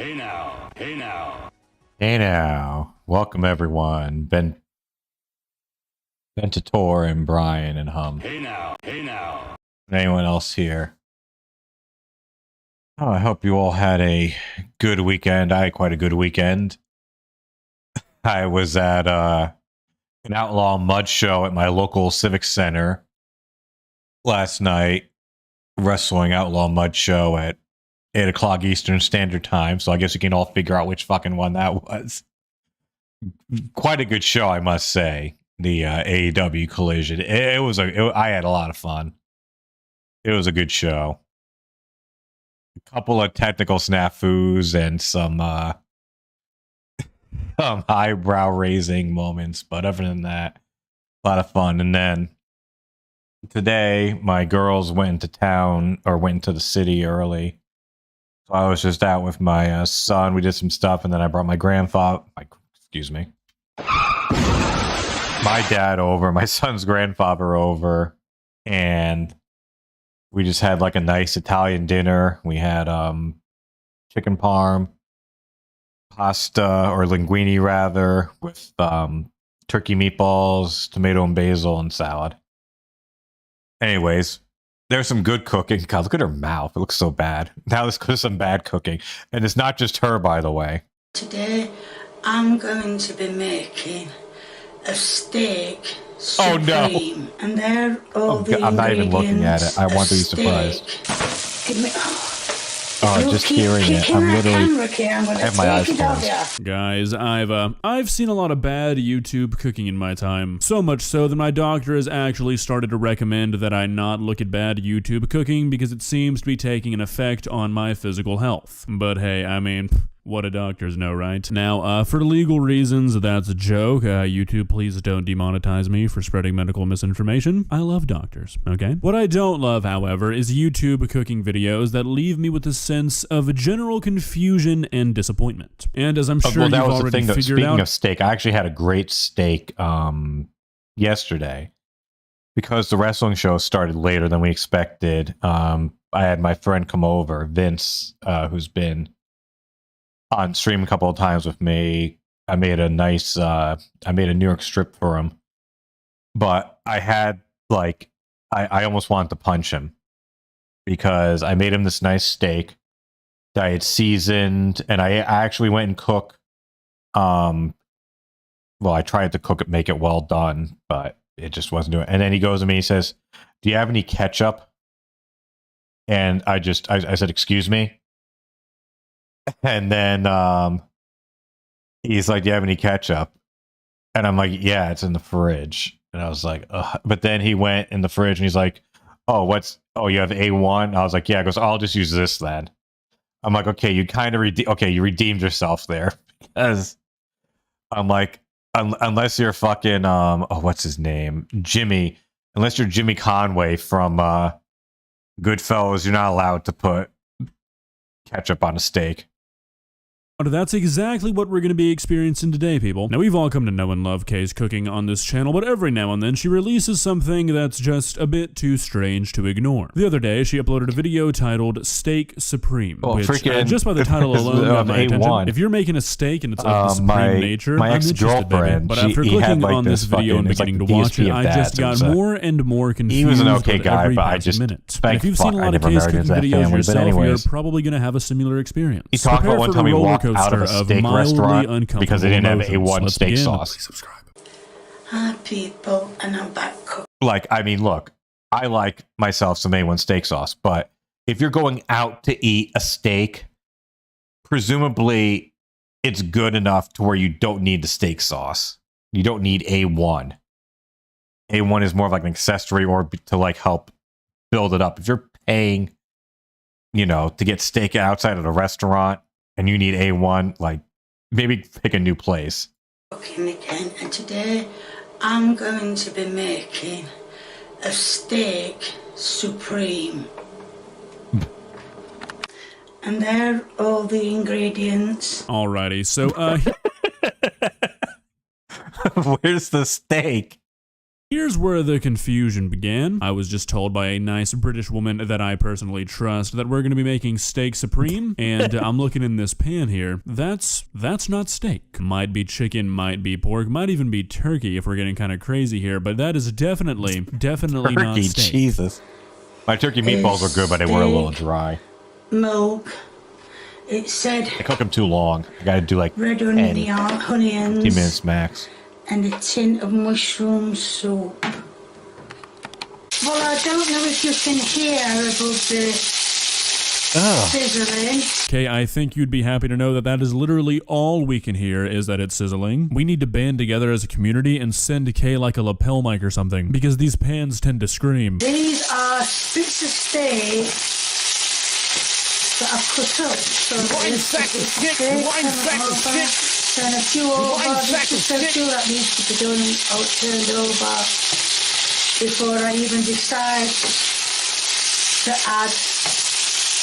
Hey now, hey now. Hey now. Welcome everyone. Bentator and Brian and Hum. Hey now, hey now. Anyone else here? Oh, I hope you all had a good weekend. I had quite a good weekend. I was at an outlaw mud show at my local civic center. last night, Wrestling Outlaw Mud Show at 8 o'clock Eastern Standard Time. So I guess you can all figure out which fucking one that was. Quite a good show, I must say. The AEW Collision. I had a lot of fun. It was a good show. A couple of technical snafus and some eyebrow raising moments, but other than that, a lot of fun. And then today, my girls went into town or went into the city early, so I was just out with my son. We did some stuff, and then I brought my dad over, my son's grandfather over, and we just had like a nice Italian dinner. We had chicken parm, pasta or linguine rather, with turkey meatballs, tomato and basil, and salad. Anyways, there's some good cooking. God, look at her mouth. It looks so bad. Now let's go to some bad cooking. And it's not just her, by the way. Today, I'm going to be making a steak supreme. Oh, no. And there are all the I'm not even looking at it. I want to be surprised. Give me... just hearing it. I'm literally have my eyes closed. Guys, I've seen a lot of bad YouTube cooking in my time. So much so that my doctor has actually started to recommend that I not look at bad YouTube cooking because it seems to be taking an effect on my physical health. But hey, I mean, what do doctors know, right? Now, for legal reasons, that's a joke. YouTube, please don't demonetize me for spreading medical misinformation. I love doctors, okay? What I don't love, however, is YouTube cooking videos that leave me with a sense of general confusion and disappointment. And as I'm sure you've already figured out... Speaking of steak, I actually had a great steak yesterday. Because the wrestling show started later than we expected, I had my friend come over, Vince, who's been on stream a couple of times with me. I made a New York strip for him, but I had I almost wanted to punch him because I made him this nice steak that I had seasoned, and I actually went and cook. I tried to cook it, make it well done, but it just wasn't doing it. And then he goes to me, he says, "Do you have any ketchup?" And I said, "Excuse me." And then he's like, "Do you have any ketchup?" And I'm like, "Yeah, it's in the fridge." And I was like, ugh. But then he went in the fridge and he's like, "Oh, you have A1?" I was like, "Yeah." He goes, "I'll just use this then." I'm like, "Okay, you kind of you redeemed yourself there." Because I'm like, unless you're fucking what's his name? Jimmy. Unless you're Jimmy Conway from Goodfellas, you're not allowed to put ketchup on a steak. But that's exactly what we're going to be experiencing today, people. Now, we've all come to know and love Kay's cooking on this channel, but every now and then she releases something that's just a bit too strange to ignore. The other day, she uploaded a video titled Steak Supreme, which, just by the title alone, got my attention. If you're making a steak and it's of the supreme nature, my I'm interested, baby. But after clicking on this video and beginning to watch it, I just got more and more confused. He was an okay guy, but I just... If you've seen a lot of Kay's cooking videos yourself, you're probably going to have a similar experience. He talked about one time he walked out of a steak restaurant because they didn't have A1 steak sauce. Please subscribe. Hi people, and I'm back. Look, I like myself some A1 steak sauce, but if you're going out to eat a steak, presumably it's good enough to where you don't need the steak sauce. You don't need A1. A1 is more of like an accessory or to help build it up. If you're paying, to get steak outside of the restaurant, and you need A1, maybe pick a new place. Okay, again, and today I'm going to be making a steak supreme. And there are all the ingredients. Alrighty, so, where's the steak? Here's where the confusion began. I was just told by a nice British woman that I personally trust that we're going to be making steak supreme, and I'm looking in this pan here. That's not steak. Might be chicken, might be pork, might even be turkey if we're getting kind of crazy here, but that is definitely turkey, not steak. Jesus. My turkey meatballs were good, but they were a little dry. Milk. It said... I cook them too long. I gotta do red onions, 15 minutes max. And a tin of mushroom soup. Well, I don't know if you can hear above the sizzling. Okay, I think you'd be happy to know that that is literally all we can hear is that it's sizzling. We need to band together as a community and send Kay like a lapel mic or something, because these pans tend to scream. These are bits of steak that I've cut up. So One sack of shit, one sack of shit. Turn a few over, just a few that needs to be done, turned over before I even decide to add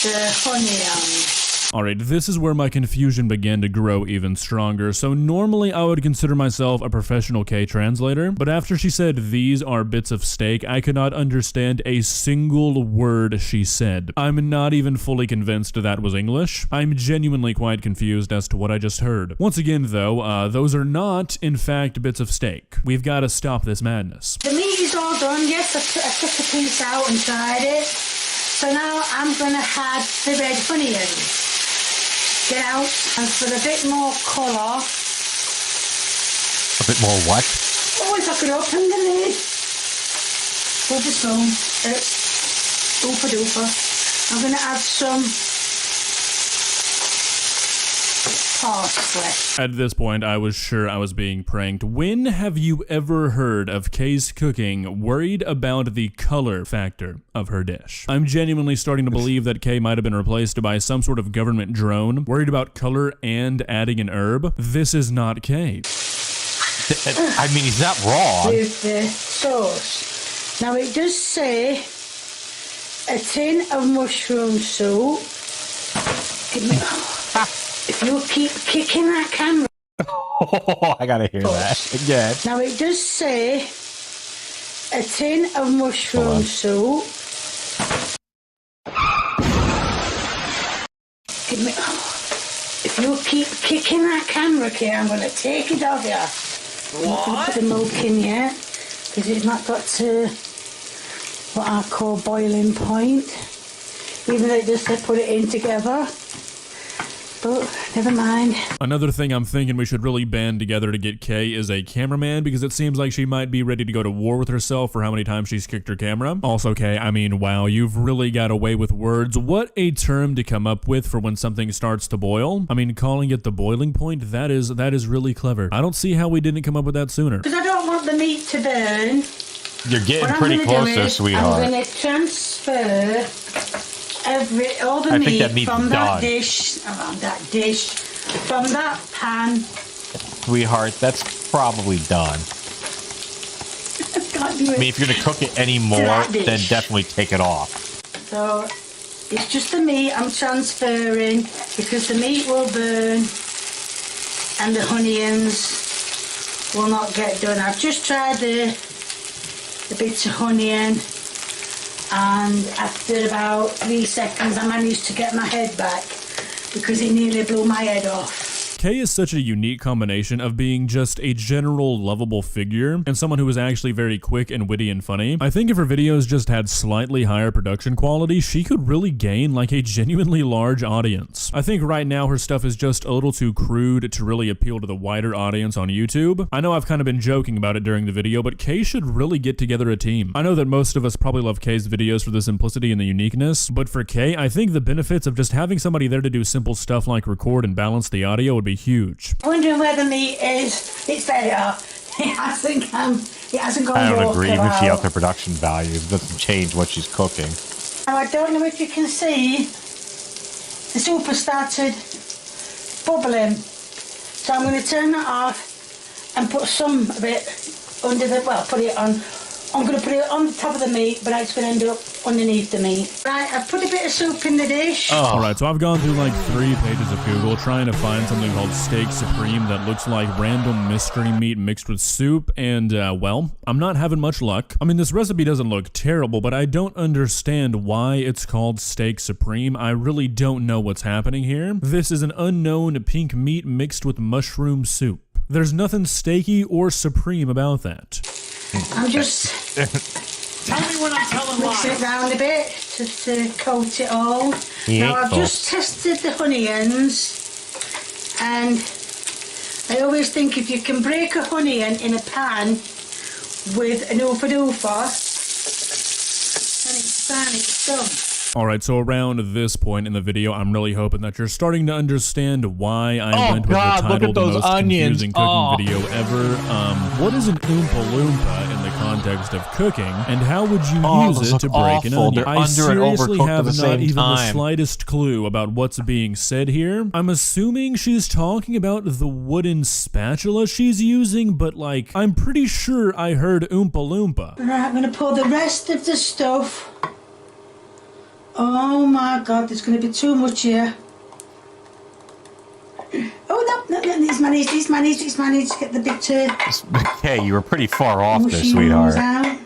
the honey on. Alright, this is where my confusion began to grow even stronger. So normally I would consider myself a professional K translator, but after she said these are bits of steak, I could not understand a single word she said. I'm not even fully convinced that was English. I'm genuinely quite confused as to what I just heard. Once again though, those are not, in fact, bits of steak. We've got to stop this madness. The meat is all done. Yes, I took a piece out and tried it. So now I'm going to add the red onions. Get out, and for a bit more colour. A bit more what? Oh, if I could open the lid. Over some. Oopa doopa. I'm going to add some parsley. At this point, I was sure I was being pranked. When have you ever heard of Kay's cooking worried about the color factor of her dish? I'm genuinely starting to believe that Kay might have been replaced by some sort of government drone, worried about color and adding an herb. This is not Kay. I mean, he's not wrong. With the sauce. Now it does say a tin of mushroom soup. Give me... If you keep kicking that camera... Oh, I gotta hear that again. Now it does say a tin of mushroom soup. Give me... If you keep kicking that camera, Kay, I'm going to take it off you. I'm not going to put the milk in yet, because it's not got to what I call boiling point. Even though it does say put it in together. But never mind. Another thing I'm thinking we should really band together to get Kay is a cameraman, because it seems like she might be ready to go to war with herself for how many times she's kicked her camera. Also, Kay, I mean, wow, you've really got away with words. What a term to come up with for when something starts to boil. I mean, calling it the boiling point, that is really clever. I don't see how we didn't come up with that sooner. Because I don't want the meat to burn. You're getting pretty close there, sweetheart. I'm going to transfer all the meat from that dish, from that pan. Sweetheart, that's probably done. Can't do it. I mean, if you're going to cook it anymore, then definitely take it off. So, it's just the meat I'm transferring, because the meat will burn and the onions will not get done. I've just tried the bits of onion, and after about 3 seconds I managed to get my head back because it nearly blew my head off. Kay is such a unique combination of being just a general lovable figure and someone who is actually very quick and witty and funny. I think if her videos just had slightly higher production quality, she could really gain like a genuinely large audience. I think right now her stuff is just a little too crude to really appeal to the wider audience on YouTube. I know I've kind of been joking about it during the video, but Kay should really get together a team. I know that most of us probably love Kay's videos for the simplicity and the uniqueness, but for Kay, I think the benefits of just having somebody there to do simple stuff like record and balance the audio would be huge. Wondering where the meat is. It's there. It hasn't gone. I don't agree. Even if she upped her production value, it doesn't change what she's cooking. Now I don't know if you can see, the soup has started bubbling. So I'm going to turn that off and put some of it under the, well, put it on. I'm going to put it on the top of the meat, but it's going to end up underneath the meat. Right, I've put a bit of soup in the dish. Alright, so I've gone through like 3 pages of Google trying to find something called Steak Supreme that looks like random mystery meat mixed with soup, and well, I'm not having much luck. I mean, this recipe doesn't look terrible, but I don't understand why it's called Steak Supreme. I really don't know what's happening here. This is an unknown pink meat mixed with mushroom soup. There's nothing steaky or supreme about that. I'm just Tell me when I'm telling mix it lies. round a bit to coat it all. Now I've just tested the onions, and I always think if you can break a onion in a pan with an oofa doofa, and it's done. Alright, so around this point in the video, I'm really hoping that you're starting to understand why I went with the title the most confusing cooking video ever. What is an Oompa Loompa in the context of cooking, and how would you use it to break an onion? I seriously have not even the slightest clue about what's being said here. I'm assuming she's talking about the wooden spatula she's using, but like, I'm pretty sure I heard Oompa Loompa. Right, I'm going to pour the rest of the stuff. Oh my God, there's going to be too much here. Oh no, these managed to get the big turd. Okay, you were pretty far off there, sweetheart. Out.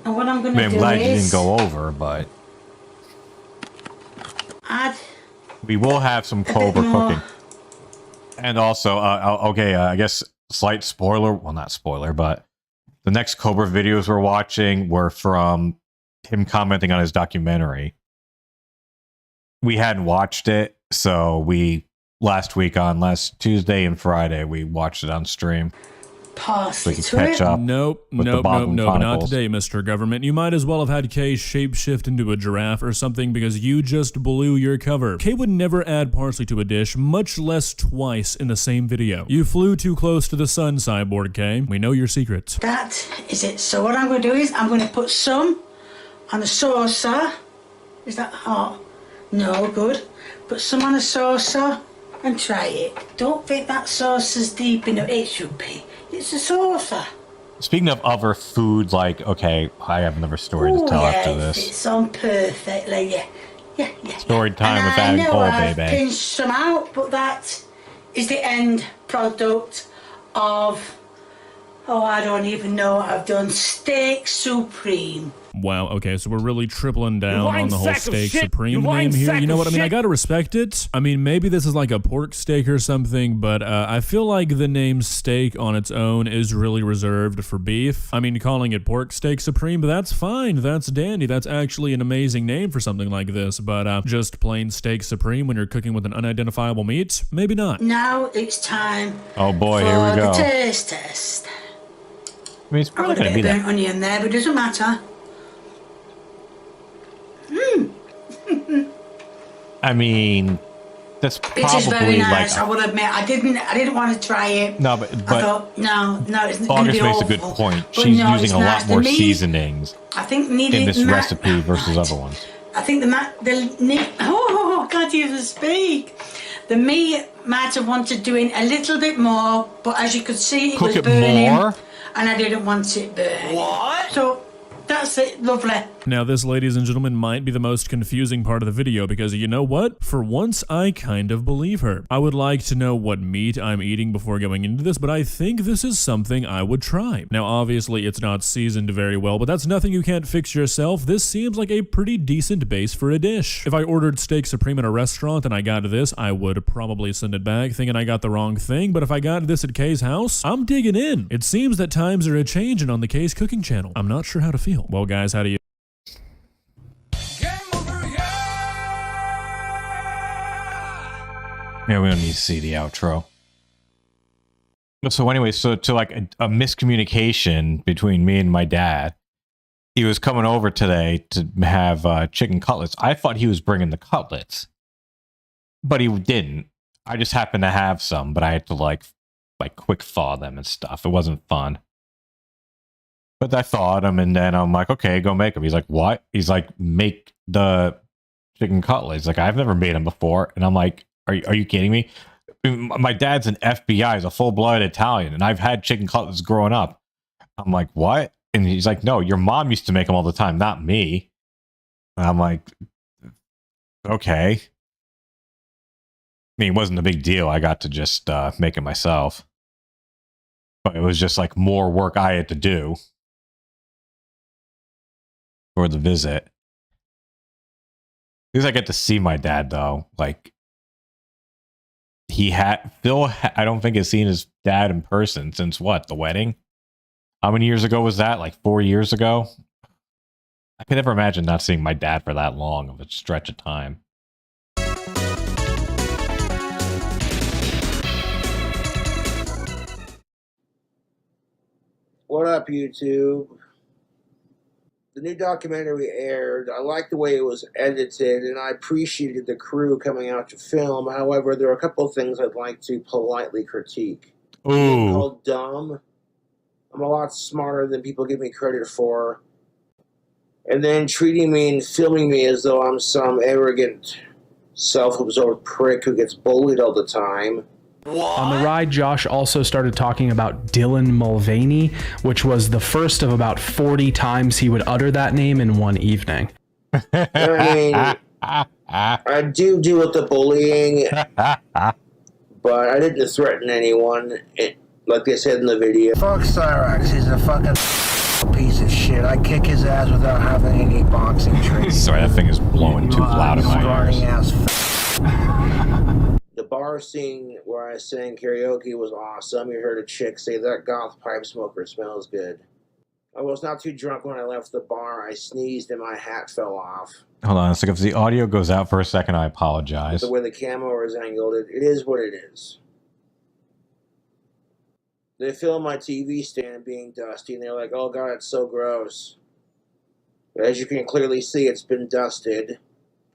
And what I'm going to do is... I'm glad you didn't go over, but... We will have some Cobra cooking. And also, okay, I guess slight spoiler, well not spoiler, but the next Cobra videos we're watching were from him commenting on his documentary. We hadn't watched it, so last Tuesday and Friday, we watched it on stream. Parsley so catch up. Nope, not today, Mr. Government. You might as well have had Kay shapeshift into a giraffe or something because you just blew your cover. Kay would never add parsley to a dish, much less twice in the same video. You flew too close to the sun, Cyborg Kay. We know your secrets. That is it. So what I'm going to do is I'm going to put some on a saucer. Is that hot? No, good. Put some on a saucer and try it. Don't think that saucer's deep enough. It should be. It's a saucer. Speaking of other food, like, okay, I have another story to tell after this. It's on perfectly, yeah. Story time with Adam Cole, I've baby. pinched some out, but that is the end product of, I don't even know what I've done. Steak Supreme. Wow, okay, so we're really tripling down on the whole Steak Supreme name here. You know what I mean? I gotta respect it. I mean, maybe this is like a pork steak or something, but I feel like the name steak on its own is really reserved for beef. I mean, calling it Pork Steak Supreme, but that's fine. That's dandy. That's actually an amazing name for something like this, but just plain Steak Supreme when you're cooking with an unidentifiable meat? Maybe not. Now it's time oh boy, for here we go. the taste test. I mean, it's probably going to be burnt onion there, but it doesn't matter. I mean, that's probably it is very nice. like I will admit, I didn't want to try it. No, but I thought, no, it's going to August be makes awful. a good point. But She's no, using a lot more seasonings I think in this recipe versus other ones. I think oh, can't even speak. The meat might have wanted doing a little bit more, but as you could see, it was burning. More? And I didn't want it burned. What? So that's it, lovely. Now this, ladies and gentlemen, might be the most confusing part of the video because you know what? For once, I kind of believe her. I would like to know what meat I'm eating before going into this, but I think this is something I would try. Now obviously it's not seasoned very well, but that's nothing you can't fix yourself. This seems like a pretty decent base for a dish. If I ordered Steak Supreme at a restaurant and I got this, I would probably send it back thinking I got the wrong thing, but if I got this at Kay's house, I'm digging in. It seems that times are a-changing on the Kay's cooking channel. I'm not sure how to feel. Well guys, how do you... Yeah, we don't need to see the outro. So anyway, to like a miscommunication between me and my dad. He was coming over today to have chicken cutlets. I thought he was bringing the cutlets, but he didn't. I just happened to have some, but I had to like quick thaw them and stuff. It wasn't fun. But I thawed them, and then I'm like, okay, go make them. He's like, what? He's like, make the chicken cutlets. Like, I've never made them before. And I'm like, are you kidding me? My dad's an FBI. He's a full-blooded Italian, and I've had chicken cutlets growing up. I'm like, what? And he's like, no, your mom used to make them all the time, not me. And I'm like, okay. I mean, it wasn't a big deal. I got to just make it myself. But it was just like more work I had to do for the visit. At least I get to see my dad, though. Like, Phil, I don't think has seen his dad in person since what? The wedding? How many years ago was that? Like 4 years ago? I could never imagine not seeing my dad for that long of a stretch of time. What up, YouTube? The new documentary aired. I liked the way it was edited, and I appreciated the crew coming out to film. However, there are a couple of things I'd like to politely critique. Being Ooh. called dumb. I'm a lot smarter than people give me credit for. And then treating me and filming me as though I'm some arrogant, self-absorbed prick who gets bullied all the time. On the ride, Josh also started talking about Dylan Mulvaney, which was the first of about 40 times he would utter that name in one evening. I mean, I do deal with the bullying, but I didn't threaten anyone, like they said in the video. Fuck Cyrax, he's a fucking piece of shit. I kick his ass without having any boxing training. Sorry, that thing is blowing too loud in my ears. The bar scene where I sang karaoke was awesome. You heard a chick say, "That goth pipe smoker smells good." I was not too drunk when I left the bar. I sneezed and my hat fell off. Hold on a second. If the audio goes out for a second, I apologize. The way the camera is angled, it is what it is. They filmed my TV stand being dusty, and they're like, "Oh God, it's so gross." But as you can clearly see, it's been dusted.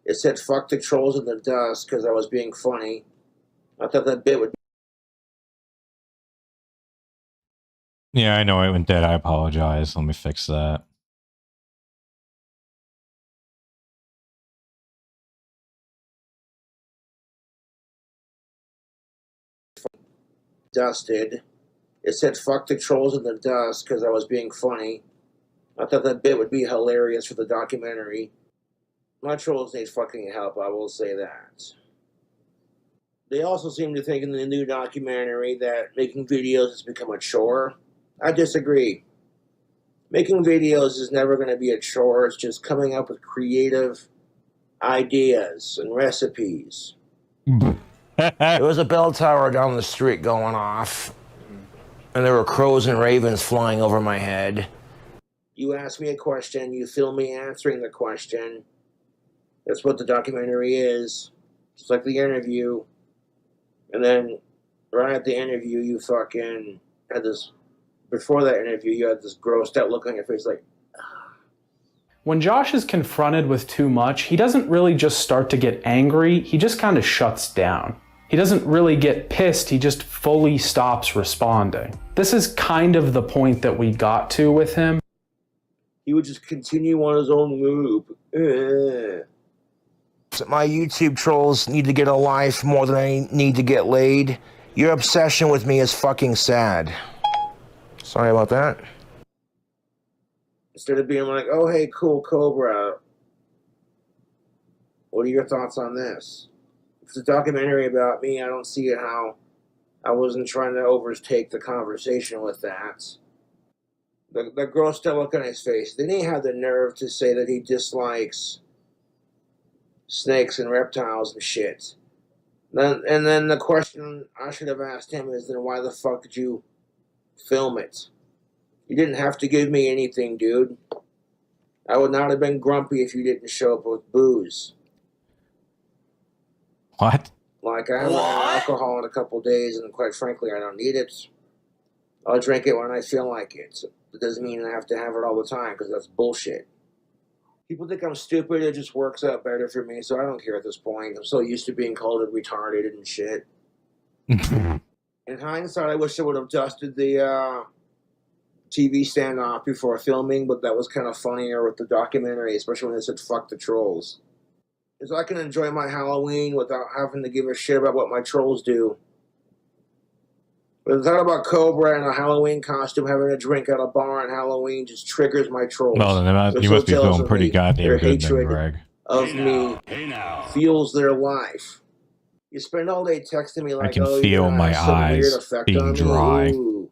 It said, "Fuck the trolls in the dust," because I was being funny. I thought that bit would be... Yeah, I know it went dead. I apologize. Let me fix that. dusted. It said, "Fuck the trolls in the dust," because I was being funny. I thought that bit would be hilarious for the documentary. My trolls need fucking help, I will say that. They also seem to think in the new documentary that making videos has become a chore. I disagree. Making videos is never going to be a chore. It's just coming up with creative ideas and recipes. There was a bell tower down the street going off, and there were crows and ravens flying over my head. You ask me a question, you film me answering the question. That's what the documentary is. It's like the interview. And then, right at the interview, you fucking had this... Before that interview, you had this grossed out look on your face like... When Josh is confronted with too much, he doesn't really just start to get angry, he just kind of shuts down. He doesn't really get pissed, he just fully stops responding. This is kind of the point that we got to with him. He would just continue on his own loop. My YouTube trolls need to get a life more than I need to get laid. Your obsession with me is fucking sad. Sorry about that. Instead of being like, "Oh, hey, cool Cobra. What are your thoughts on this?" If it's a documentary about me, I don't see how I wasn't trying to overtake the conversation with that. The girl still look on his face. Then he had the nerve to say that he dislikes snakes and reptiles and shit. And then the question I should have asked him is, then why the fuck did you film it? You didn't have to give me anything, dude. I would not have been grumpy if you didn't show up with booze. What? Like, I haven't had alcohol in a couple days, and quite frankly, I don't need it. I'll drink it when I feel like it. It doesn't mean I have to have it all the time, because that's bullshit. People think I'm stupid, it just works out better for me, so I don't care at this point. I'm so used to being called retarded and shit. In hindsight, I wish I would have dusted the TV stand off before filming, but that was kind of funnier with the documentary, especially when they said "fuck the trolls." So I can enjoy my Halloween without having to give a shit about what my trolls do. But the thought about Cobra in a Halloween costume having a drink at a bar on Halloween just triggers my trolls. Well, then you must be feeling pretty goddamn good then, Greg. Of me fuels their life. You spend all day texting me like, I can feel my eyes being dry. Ooh.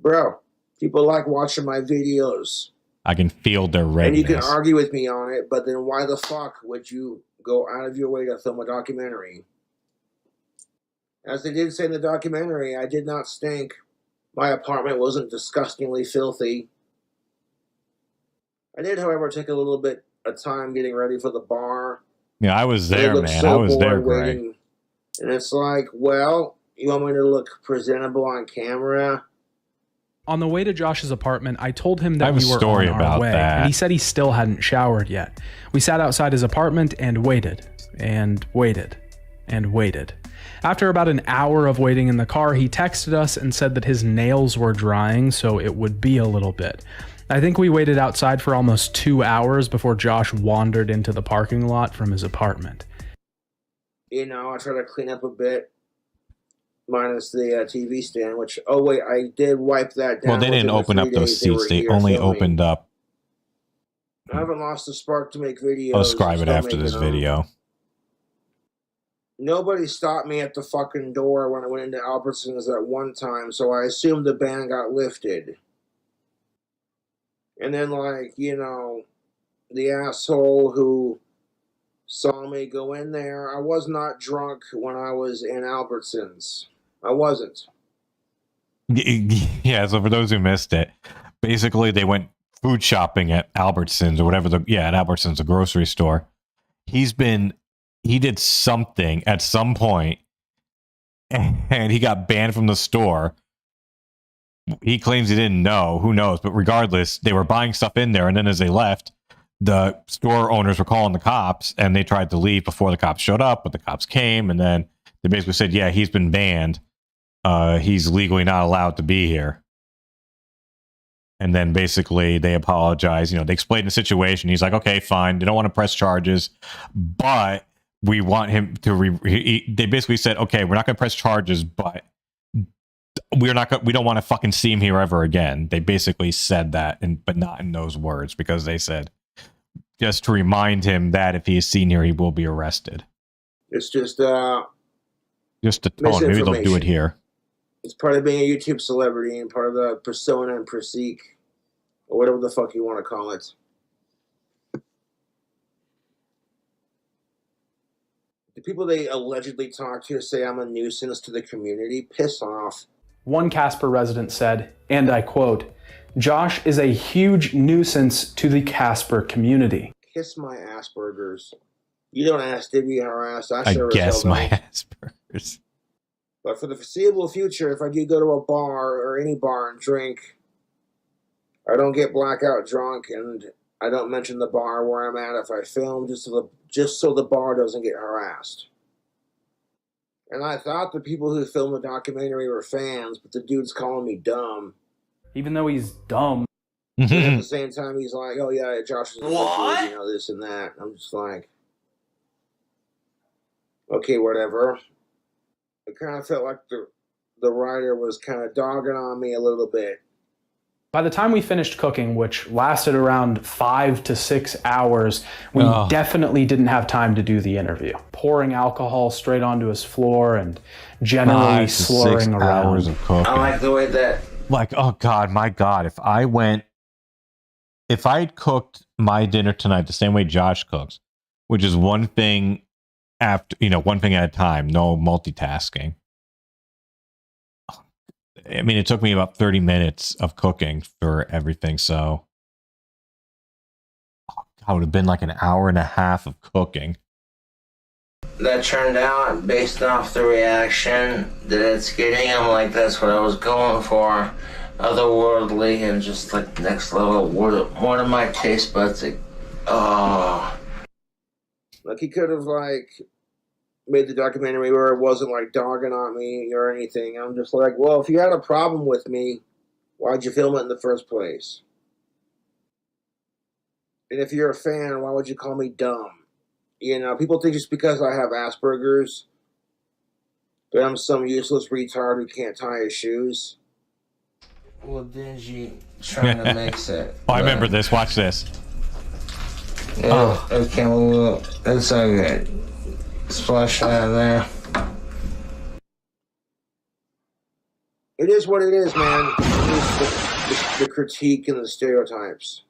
Bro, people like watching my videos. I can feel their redness. And you can argue with me on it, but then why the fuck would you go out of your way to film a documentary? As they did say in the documentary, I did not stink. My apartment wasn't disgustingly filthy. I did, however, take a little bit of time getting ready for the bar. Yeah, I was there, man. I was there, Greg. Waiting. And it's like, well, you want me to look presentable on camera? On the way to Josh's apartment, I told him I that have we a were story on our about way, that. and he said he still hadn't showered yet. We sat outside his apartment and waited, and waited, and waited. After about an hour of waiting in the car, he texted us and said that his nails were drying, so it would be a little bit. I think we waited outside for almost 2 hours before Josh wandered into the parking lot from his apartment. You know, I try to clean up a bit, minus the TV stand, which, oh wait, I did wipe that down. Well, they didn't open up those seats. They only opened up. I haven't lost the spark to make videos. I'll describe it after this video. Nobody stopped me at the fucking door when I went into Albertsons at one time, so I assumed the ban got lifted. And then, like, you know, the asshole who saw me go in there, I was not drunk when I was in Albertsons. I wasn't. Yeah, so for those who missed it, basically they went food shopping at Albertsons or whatever. At Albertsons, the grocery store. He did something at some point, and he got banned from the store. He claims he didn't know. Who knows? But regardless, they were buying stuff in there, and then as they left, the store owners were calling the cops, and they tried to leave before the cops showed up, but the cops came, and then they basically said, yeah, he's been banned. He's legally not allowed to be here. And then basically they apologize. You know, they explained the situation. He's like, okay, fine. They don't want to press charges, but we want him to they basically said, okay, we're not going to press charges, but we don't want to fucking see him here ever again. They basically said that, but not in those words, because they said just to remind him that if he is seen here, he will be arrested. It's just a tone. Maybe they'll do it here. It's part of being a YouTube celebrity and part of the persona and physique, or whatever the fuck you want to call it. The people they allegedly talk to say I'm a nuisance to the community. Piss off. One Casper resident said, and I quote, "Josh is a huge nuisance to the Casper community." Kiss my Asperger's. You don't ask to be harassed. I guess my Asperger's. But for the foreseeable future, if I do go to a bar or any bar and drink, I don't get blackout drunk, and I don't mention the bar where I'm at if I film, just so the bar doesn't get harassed. And I thought the people who filmed the documentary were fans, but the dude's calling me dumb. Even though he's dumb. And at the same time, he's like, oh yeah, Josh is a good dude, you know, this and that. I'm just like, okay, whatever. It kind of felt like the writer was kind of dogging on me a little bit. By the time we finished cooking, which lasted around 5 to 6 hours, we definitely didn't have time to do the interview. Pouring alcohol straight onto his floor and generally slurring around. Hours of cooking. I like the way that... Like, oh God, my God, if I'd cooked my dinner tonight the same way Josh cooks, which is one thing one thing at a time, no multitasking. I mean, it took me about 30 minutes of cooking for everything, so it would have been like an hour and a half of cooking. That turned out, based off the reaction that it's getting, I'm like, that's what I was going for. Otherworldly and just like next level. One of my taste buds, Like, he could have, like, made the documentary where it wasn't, like, dogging on me or anything. I'm just like, well, if you had a problem with me, why'd you film it in the first place? And if you're a fan, why would you call me dumb? You know, people think just because I have Asperger's that I'm some useless retard who can't tie his shoes. Well, dingy trying to mix it. Oh, I remember this. Watch this. Yeah, okay, well, it's so good. Splash out of there. It is what it is, man. It's the critique and the stereotypes.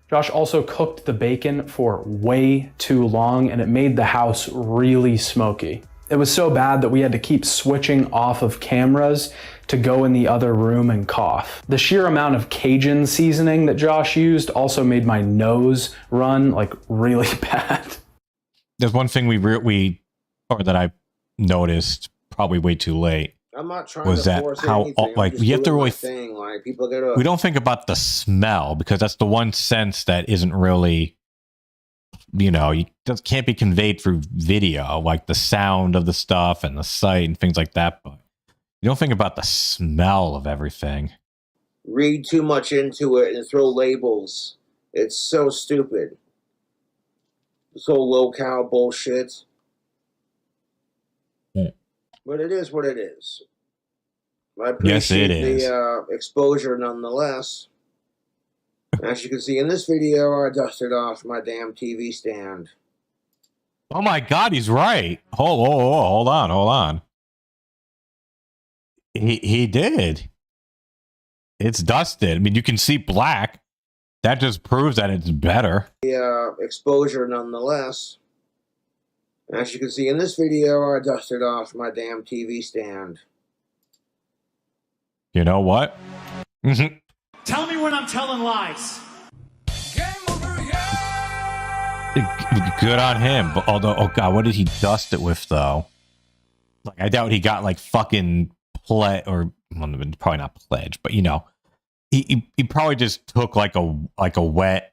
Josh also cooked the bacon for way too long, and it made the house really smoky. It was so bad that we had to keep switching off of cameras to go in the other room and cough. The sheer amount of Cajun seasoning that Josh used also made my nose run like really bad. There's one thing that I noticed probably way too late. I'm not trying was to that force how anything. like I'm just you have to doing my really thing. Like people gotta. we don't think about the smell because that's the one sense that isn't really, can't be conveyed through video, like the sound of the stuff and the sight and things like that. But you don't think about the smell of everything. Read too much into it and throw labels. It's so stupid. This whole Lolcow bullshit. But it is what it is. I appreciate the exposure nonetheless. As you can see in this video, I dusted off my damn TV stand. Oh my God, he's right. Hold on. He did. It's dusted. I mean, you can see black. That just proves that it's better. The exposure nonetheless. As you can see in this video, I dusted off my damn TV stand. You know what? Tell me when I'm telling lies. Good on him. But although, oh God, what did he dust it with though? Like, I doubt he got like fucking probably not pledge, but he probably just took like a wet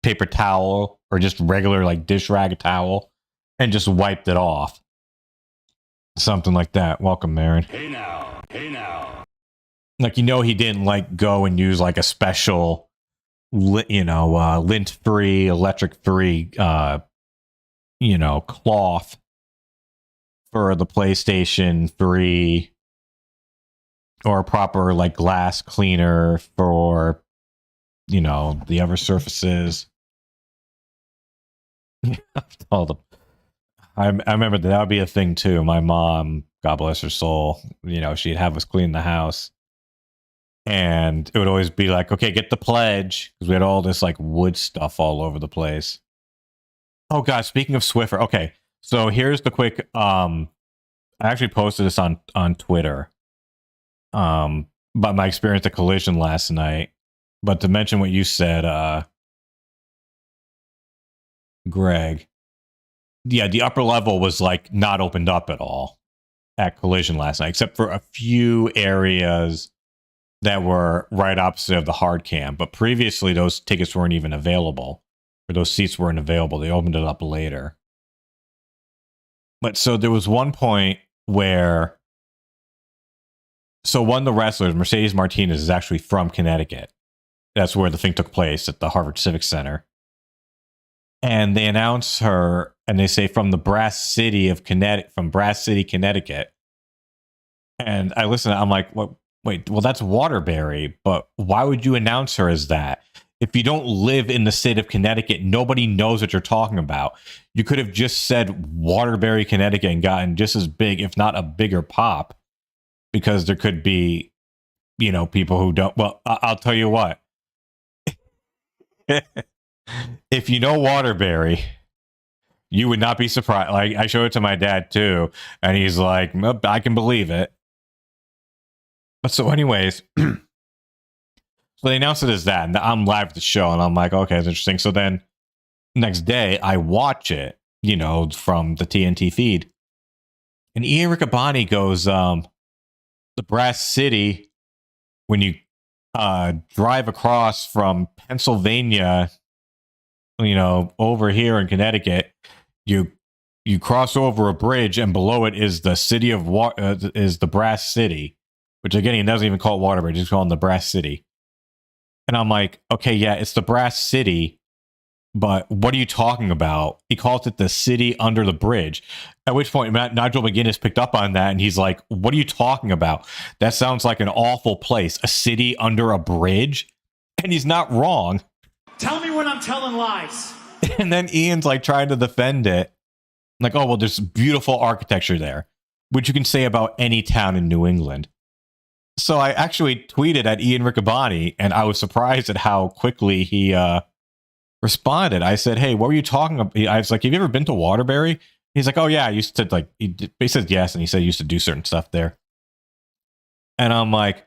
paper towel or just regular like dish rag towel and just wiped it off. Something like that. Welcome, Marin. Hey now. Like, he didn't like go and use like a special, lint-free, electric-free, cloth for the PlayStation 3 or a proper like glass cleaner for, the other surfaces. All the I remember that would be a thing too. My mom, God bless her soul, she'd have us clean the house. And it would always be like, okay, get the pledge. Because we had all this like wood stuff all over the place. Oh God, speaking of Swiffer. Okay, so here's the quick, I actually posted this on Twitter. About my experience at Collision last night. But to mention what you said, Greg. Yeah, the upper level was like not opened up at all at Collision last night, except for a few areas that were right opposite of the hard cam. But previously, those tickets weren't even available, or those seats weren't available. They opened it up later. But so there was one point where, so one of the wrestlers, Mercedes Martinez, is actually from Connecticut. That's where the thing took place at the Harvard Civic Center. And they announce her, and they say from the Brass City, Connecticut. And I listen, I'm like, what? Wait, well, that's Waterbury, but why would you announce her as that? If you don't live in the state of Connecticut, nobody knows what you're talking about. You could have just said Waterbury, Connecticut, and gotten just as big, if not a bigger pop, because there could be, people who don't. Well, I'll tell you what. If you know Waterbury, you would not be surprised. Like, I showed it to my dad too, and he's like, I can believe it. But so anyways, so they announced it as that, and I'm live at the show, and I'm like, okay, that's interesting. So then next day, I watch it, from the TNT feed. And Ian Riccaboni goes, the Brass City, when you drive across from Pennsylvania, over here in Connecticut, you cross over a bridge, and below it is the city of is the Brass City. Which again, he doesn't even call it Waterbury, he's calling it the Brass City. And I'm like, okay, yeah, it's the Brass City, but what are you talking about? He calls it the city under the bridge. At which point, Nigel McGuinness picked up on that, and he's like, what are you talking about? That sounds like an awful place, a city under a bridge. And he's not wrong. Tell me when I'm telling lies. And then Ian's like trying to defend it. Like, oh, well, there's beautiful architecture there, which you can say about any town in New England. So I actually tweeted at Ian Riccaboni, and I was surprised at how quickly he responded. I said, hey, what were you talking about? I was like, have you ever been to Waterbury? He's like, oh, yeah, I used to, like, he said yes, and he said he used to do certain stuff there. And I'm like,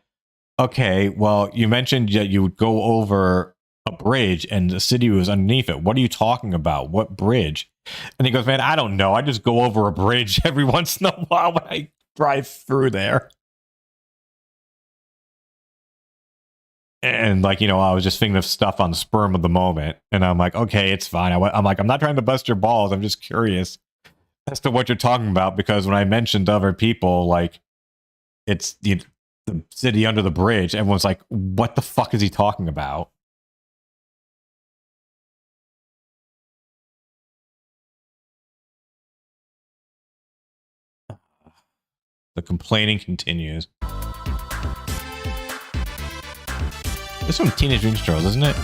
okay, well, you mentioned that you would go over a bridge, and the city was underneath it. What are you talking about? What bridge? And he goes, man, I don't know. I just go over a bridge every once in a while when I drive through there. And like, you know, I was just thinking of stuff on the sperm of the moment. And I'm like, okay, it's fine. I'm like, I'm not trying to bust your balls. I'm just curious as to what you're talking about. Because when I mentioned other people, like, it's the city under the bridge, everyone's like, what the fuck is he talking about? The complaining continues. This from Teenage Mutant Ninja Turtles, isn't it?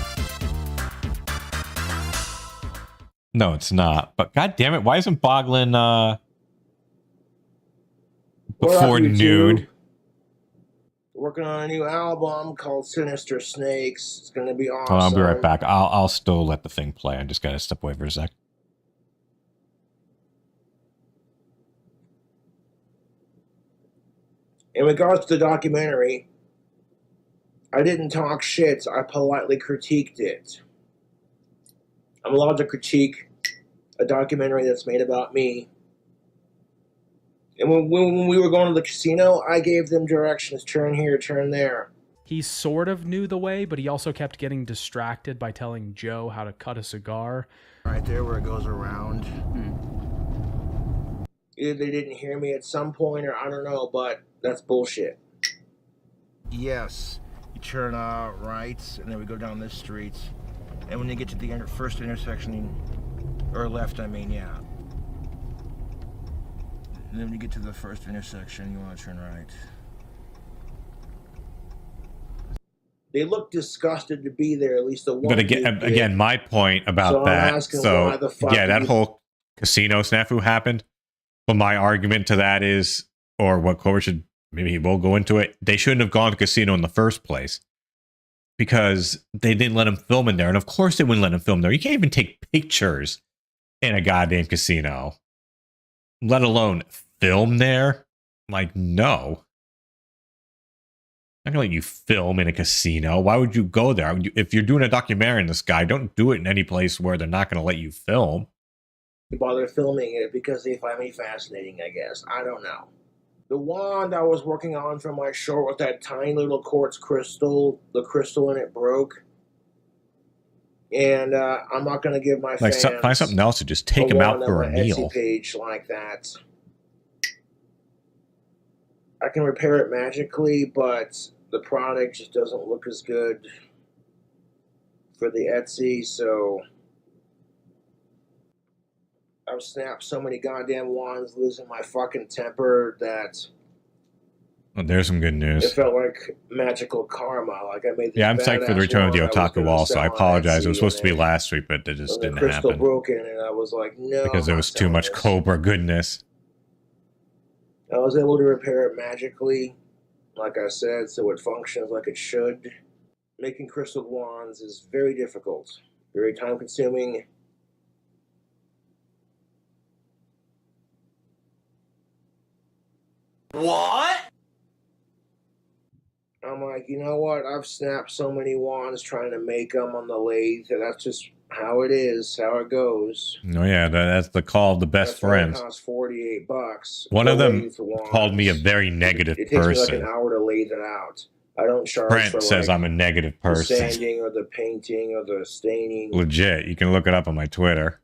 No, it's not. But god damn it, why isn't Boglin before noon? Working on a new album called Sinister Snakes. It's gonna be awesome. I'll be right back. I'll still let the thing play. I just gotta step away for a sec. In regards to the documentary, I didn't talk shit. I politely critiqued it. I'm allowed to critique a documentary that's made about me. And when we were going to the casino, I gave them directions. Turn here, turn there. He sort of knew the way, but he also kept getting distracted by telling Joe how to cut a cigar. Right there where it goes around. Either they didn't hear me at some point, or I don't know, but that's bullshit. Yes. You turn right, and then we go down this street. And when you get to the first intersection, or left, I mean, yeah. And then when you get to the first intersection, you want to turn right. They look disgusted to be there, at least the one. But again, my point about that. So yeah, that whole casino snafu happened. But my argument to that is, or what Cobra should, maybe he will go into it, they shouldn't have gone to casino in the first place. Because they didn't let him film in there. And of course they wouldn't let him film there. You can't even take pictures in a goddamn casino. Let alone film there. Like, no. I'm not gonna let you film in a casino. Why would you go there? If you're doing a documentary on this guy, don't do it in any place where they're not gonna let you film. Bother filming it because they find me fascinating, I guess. I don't know. The wand I was working on for my short with that tiny little quartz crystal, the crystal in it broke. And I'm not going to give my fans find something else to just take them out for a meal. Etsy page like that. I can repair it magically, but the product just doesn't look as good for the Etsy, so I've snapped so many goddamn wands, losing my fucking temper, that there's some good news. It felt like magical karma. Like I made. Yeah, I'm psyched for the return of the Otaku also. I apologize. It was supposed to be last week, but it just didn't happen. The crystal broken, and I was like, no. Because there was too much Cobra goodness. I was able to repair it magically, like I said, so it functions like it should. Making crystal wands is very difficult, very time-consuming. What? I'm like, you know what? I've snapped so many wands trying to make them on the lathe, and that's just how it is, how it goes. Oh yeah, that's the call of the best friends. It costs $48. One of them called me a very negative person. It takes me like an hour to lathe it out. I don't charge Brent for says I'm a negative person. The sanding or the painting or the staining. Legit, you can look it up on my Twitter.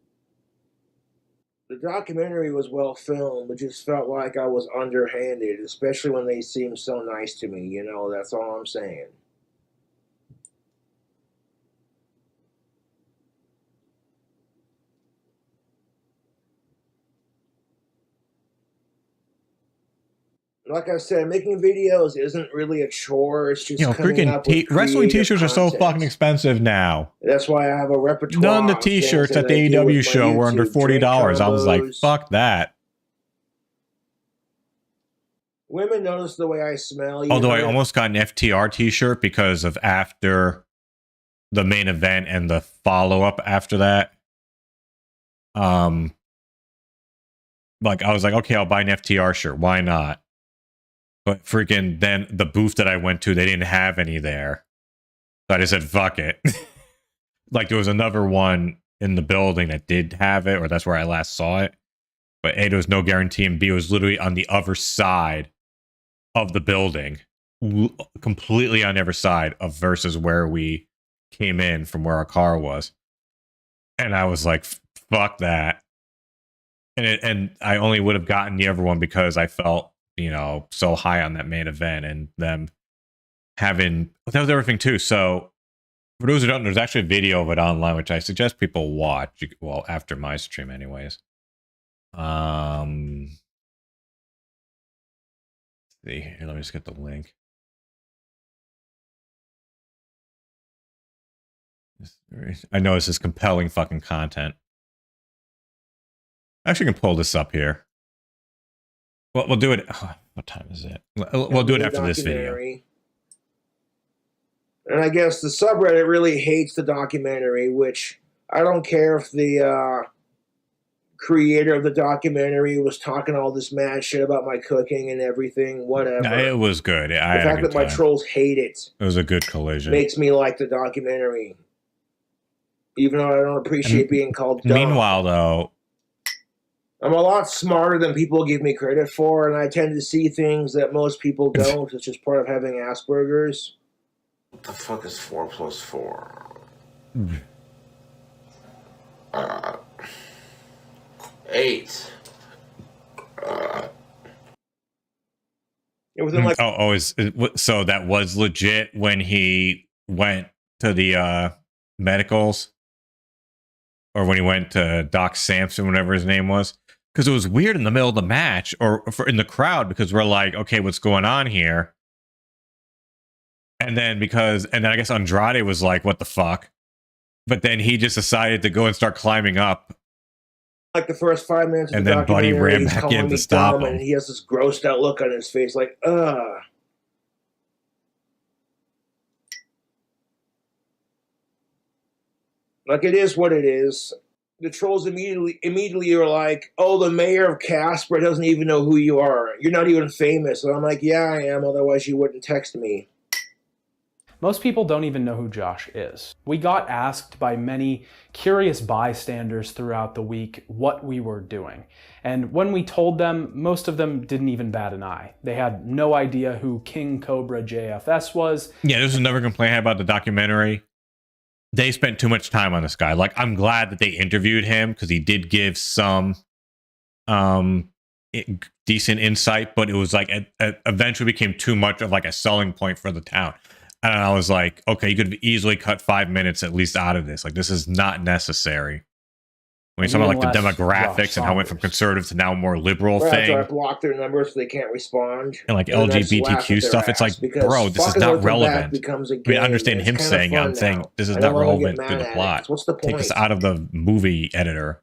The documentary was well filmed, but just felt like I was underhanded, especially when they seemed so nice to me. You know, that's all I'm saying. Like I said, making videos isn't really a chore. It's just freaking wrestling t-shirts are so fucking expensive now. That's why I have a repertoire. None of the t-shirts at the AEW show were under $40. I was like, fuck that. Women notice the way I smell. Although I almost got an FTR t-shirt because of after the main event and the follow-up after that. Like I was like, okay, I'll buy an FTR shirt. Why not? But freaking then the booth that I went to, they didn't have any there. So I just said, fuck it. Like there was another one in the building that did have it, or that's where I last saw it. But A, there was no guarantee, and B, it was literally on the other side of the building completely on every side of versus where we came in from where our car was. And I was like, fuck that. And I only would have gotten the other one because I felt, so high on that main event and them having, that was everything too. So for those who don't know, there's actually a video of it online, which I suggest people watch. Well, after my stream anyways. See here, let me just get the link. I know this is compelling fucking content. I actually can pull this up here. Well, we'll do it. Oh, what time is it? We'll do it after this video. And I guess the subreddit really hates the documentary, which I don't care if the creator of the documentary was talking all this mad shit about my cooking and everything, whatever. No, it was good. The fact that my trolls hate it. It was a good collision. Makes me like the documentary. Even though I don't appreciate being called dumb. Meanwhile, though, I'm a lot smarter than people give me credit for, and I tend to see things that most people don't. It's just part of having Asperger's. What the fuck is 4 plus 4? 8. Within like so that was legit when he went to the medicals, or when he went to Doc Sampson, whatever his name was, because it was weird in the middle of the match or in the crowd, because we're like, okay, what's going on here? And then I guess Andrade was like, what the fuck? But then he just decided to go and start climbing up. Like the first 5 minutes of and the then Buddy ran back in to stop him. And he has this grossed out look on his face like, ugh. Like, it is what it is. The trolls immediately are like, oh, the mayor of Casper doesn't even know who you are. You're not even famous. And I'm like, yeah, I am. Otherwise, you wouldn't text me. Most people don't even know who Josh is. We got asked by many curious bystanders throughout the week what we were doing. And when we told them, most of them didn't even bat an eye. They had no idea who Kingcobrajfs was. Yeah, this is another complaint I had about the documentary. They spent too much time on this guy. Like, I'm glad that they interviewed him because he did give some decent insight, but it was like it eventually became too much of like a selling point for the town. And I was like, okay, you could have easily cut 5 minutes at least out of this. Like, this is not necessary. When you're talking about like the demographics and how it went from conservative to now more liberal thing. So I blocked their numbers so they can't respond. And like LGBTQ stuff, it's like, bro, this is not relevant. I mean, I understand him saying, I'm saying this is not relevant to the plot. What's the point? Take this out of the movie editor.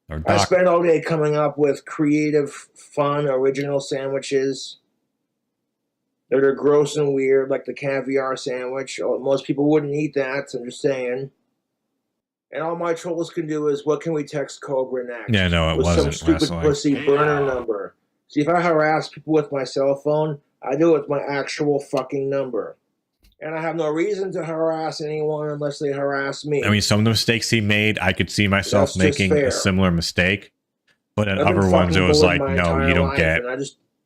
Or I spent all day coming up with creative, fun, original sandwiches that are gross and weird, like the caviar sandwich. Most people wouldn't eat that, so I'm just saying. And all my trolls can do is, what can we text Cobra next? Yeah, no, it wasn't some stupid wrestling. Pussy burner number. See, if I harass people with my cell phone, I do it with my actual fucking number. And I have no reason to harass anyone unless they harass me. I mean, some of the mistakes he made, I could see myself making a similar mistake. But in other ones, it was like, no, you don't get.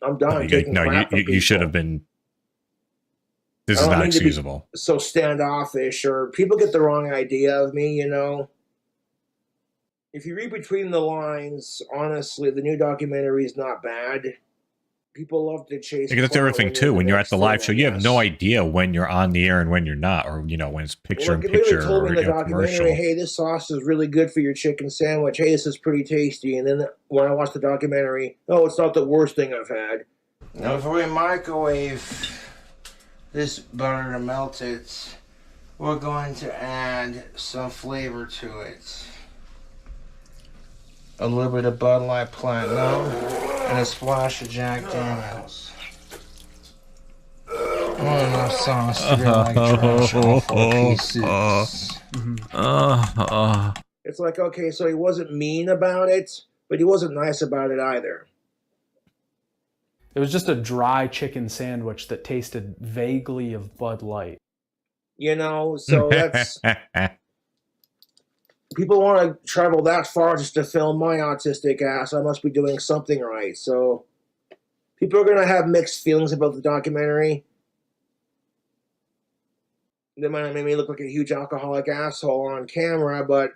I'm done. You should have been. This is not excusable. So standoffish, or people get the wrong idea of me, you know. If you read between the lines, honestly, the new documentary is not bad. People love to chase. Because that's everything too. When you're at the live show, you have no idea when you're on the air and when you're not, or when it's picture in picture told or me the commercial. Hey, this sauce is really good for your chicken sandwich. Hey, this is pretty tasty. And then when I watched the documentary, oh, it's not the worst thing I've had. Now, if we microwave this butter to melt it, we're going to add some flavor to it. A little bit of Bud Light Platinum and a splash of Jack Daniels. Not enough sauce to be like trash awful pieces. It's like, okay, so he wasn't mean about it, but he wasn't nice about it either. It was just a dry chicken sandwich that tasted vaguely of Bud Light. You know, so that's... People want to travel that far just to film my autistic ass. I must be doing something right. So people are going to have mixed feelings about the documentary. They might have made me look like a huge alcoholic asshole on camera, but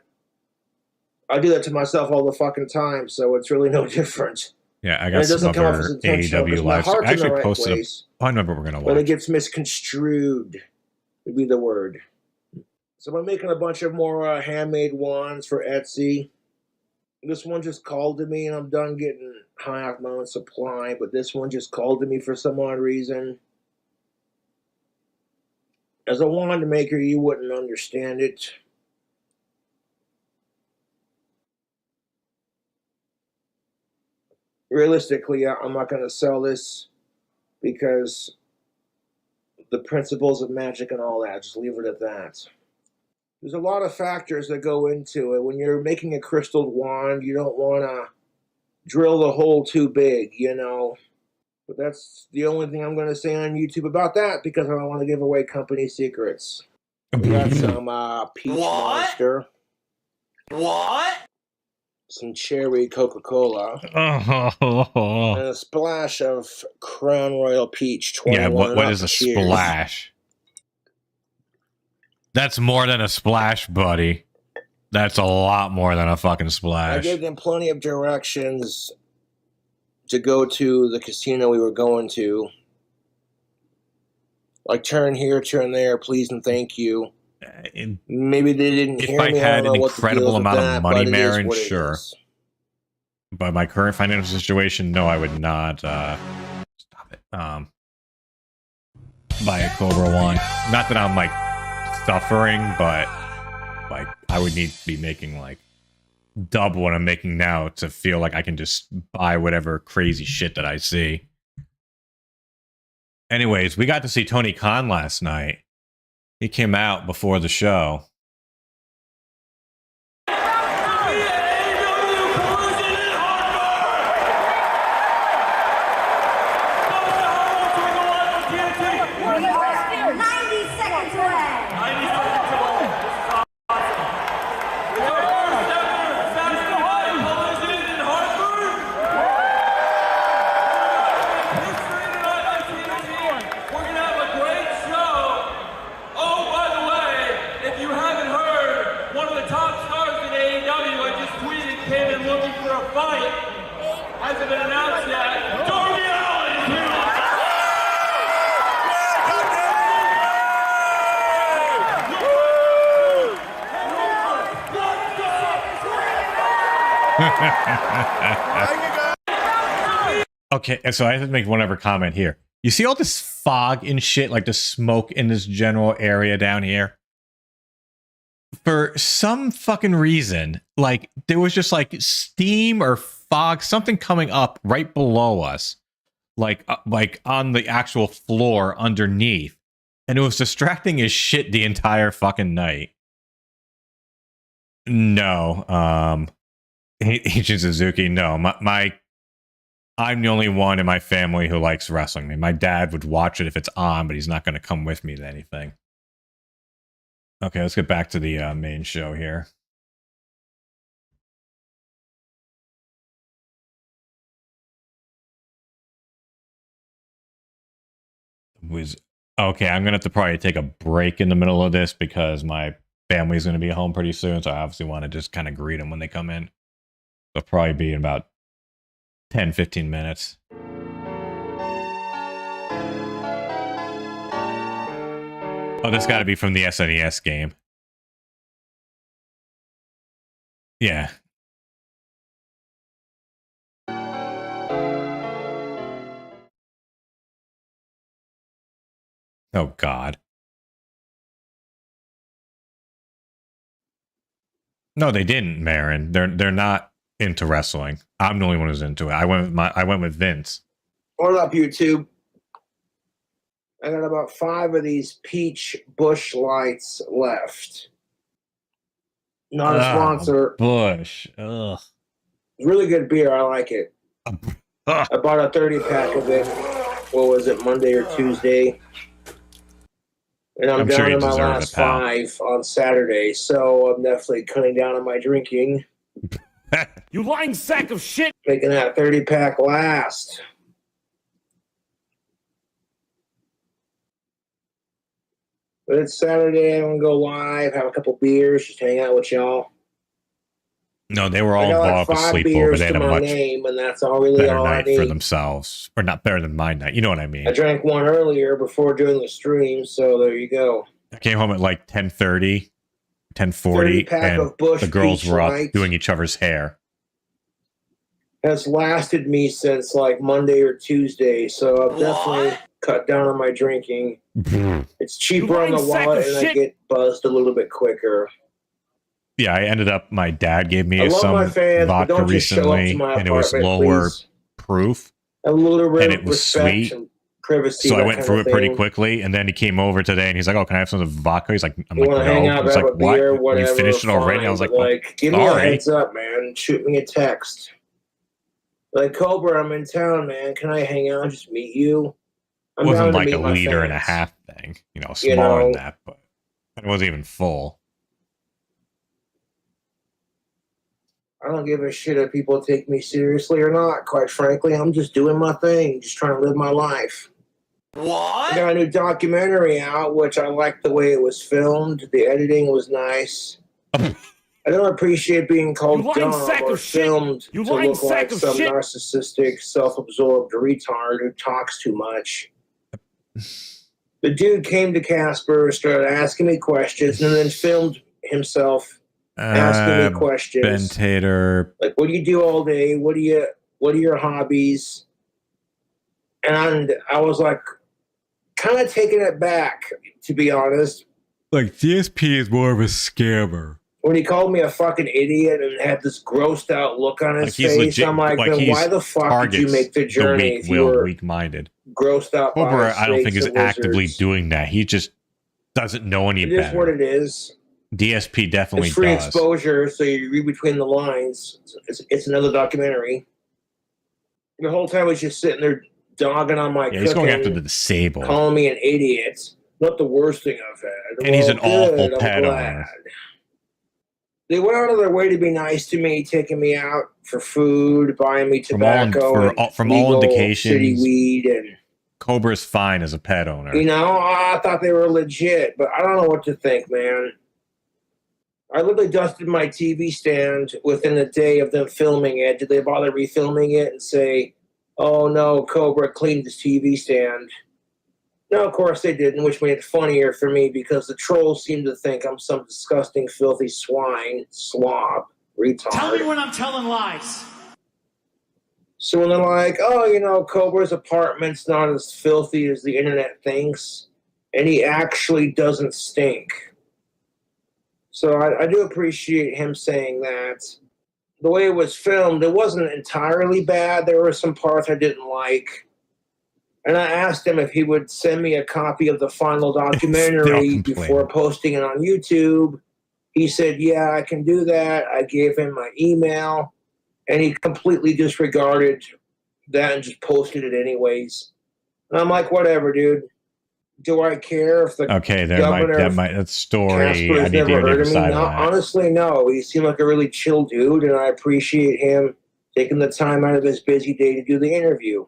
I do that to myself all the fucking time, so it's really no different. Yeah, I And got it doesn't some come off as other intentional AEW because my lives. heart's I in the actually right posted place, I know what we're gonna but it watch. gets misconstrued, would be the word. So I'm making a bunch of more handmade wands for Etsy. This one just called to me, and I'm done getting high off my own supply, but this one just called to me for some odd reason. As a wand maker, you wouldn't understand it. Realistically, I'm not going to sell this because the principles of magic and all that, just leave it at that. There's a lot of factors that go into it. When you're making a crystal wand, you don't want to drill the hole too big, you know. But that's the only thing I'm going to say on YouTube about that because I don't want to give away company secrets. We got some peach monster. What? Some cherry Coca-Cola. Oh. And a splash of Crown Royal Peach 21. Yeah, what is a Cheers. splash? That's more than a splash, buddy. That's a lot more than a fucking I splash. gave them plenty of directions to go to the casino we were going to. Like, turn here, turn there, please and thank you. Maybe they didn't hear me. If I had don't know an what the deal incredible is with amount that, of money, but it is Marin, what it sure. is. But my current financial situation, no, I would not stop it. Buy a Cobra one. Not that I'm like suffering, but like I would need to be making like double what I'm making now to feel like I can just buy whatever crazy shit that I see. Anyways, we got to see Tony Khan last night. He came out before the show. Okay, so I have to make one other comment here. You see all this fog and shit, like the smoke in this general area down here? For some fucking reason, like there was just like steam or fog, something coming up right below us, like on the actual floor underneath, and it was distracting as shit the entire fucking night. No, Agent Suzuki, no, I'm the only one in my family who likes wrestling. My dad would watch it if it's on, but he's not going to come with me to anything. Okay, let's get back to the main show here. Okay, I'm going to have to probably take a break in the middle of this because my family's going to be home pretty soon, so I obviously want to just kind of greet them when they come in. It'll probably be in about 10-15 minutes. Oh, this got to be from the SNES game. Yeah. Oh God. No, they didn't, Marin. They're not into wrestling. I'm the only one who's into it. I went with Vince. What up, YouTube? I got about 5 of these peach bush lights left. Not a sponsor. Bush. Ugh. Really good beer. I like it. I bought a 30-pack of it. What was it, Monday or Tuesday? And I'm down sure you to my deserve last it, pal. 5 on Saturday, so I'm definitely cutting down on my drinking. You lying sack of shit! Making that 30-pack last. But it's Saturday. I'm gonna go live, have a couple beers, just hang out with y'all. No, they were I all got like involved with 5 sleepover. beers They had to a my much name, and that's all better I night for need. themselves. Or not better than my night. You know what I mean? I drank one earlier before doing the stream, so there you go. I came home at like 10:30, 30 10:40, pack and of Bush the girls Peach were up Light doing each other's hair. has lasted me since like Monday or Tuesday, so I've definitely cut down on my drinking. It's cheaper on the wallet, and I get buzzed a little bit quicker. Yeah, I ended up, my dad gave me I love my some fans, but vodka don't just show up to recently, my and it was apartment, lower please. proof. A little bit And of it was respect sweet. and privacy. So I that went kind through of it pretty thing. quickly, and then he came over today, and he's like, "Oh, can I have some vodka?" He's like, "I'm You like, want to hang no." out, He's grab like, a beer, "What? whatever. You finished it already?" fine, I was like, but, "Oh, give me a sorry." heads up, man. Shoot me a text. Like, Cobra, I'm in town, man. Can I hang out? Just meet you. It I'm wasn't down to like meet a my liter and a fans. half thing, smaller You know, than that, but it wasn't even full. I don't give a shit if people take me seriously or not. Quite frankly, I'm just doing my thing, just trying to live my life. What? I got a new documentary out, which I liked the way it was filmed. The editing was nice. I don't appreciate being called dumb or filmed to look like some narcissistic, self-absorbed retard who talks too much. The dude came to Casper, started asking me questions, and then filmed himself asking me questions. Ben Tater. Like, what do you do all day? What are your hobbies? And I was like, kind of taking it back, to be honest. Like, DSP is more of a scammer. When he called me a fucking idiot and had this grossed out look on his face, legit, I'm like, then why the fuck did you make the journey if you were weak-minded? Grossed out by Cobra, I don't think snakes is and actively lizards? doing that. He just doesn't know any It better. is what it is. DSP definitely It's free does. exposure, so you read between the lines. It's another documentary. The whole time he's just sitting there dogging on my Yeah, he's cooking, going after the disabled. calling me an idiot. Not the worst thing I've had. And he's an awful I'm pet glad. owner. They went out of their way to be nice to me, taking me out for food, buying me tobacco, From all legal indications, city weed, and Cobra's fine as a pet owner. I thought they were legit, but I don't know what to think, man. I literally dusted my TV stand within a day of them filming it. Did they bother refilming it and say, "Oh no, Cobra cleaned his TV stand"? No, of course they didn't, which made it funnier for me because the trolls seem to think I'm some disgusting, filthy swine, slob, retard. Tell me when I'm telling lies. So when they're like, "Oh, Cobra's apartment's not as filthy as the internet thinks, and he actually doesn't stink." So I do appreciate him saying that. The way it was filmed, it wasn't entirely bad. There were some parts I didn't like. And I asked him if he would send me a copy of the final documentary before posting it on YouTube. He said, "Yeah, I can do that." I gave him my email, and he completely disregarded that and just posted it anyways. And I'm like, whatever, dude. Do I care if the that story. Casper has never heard of me? No, honestly, no. He seemed like a really chill dude, and I appreciate him taking the time out of his busy day to do the interview.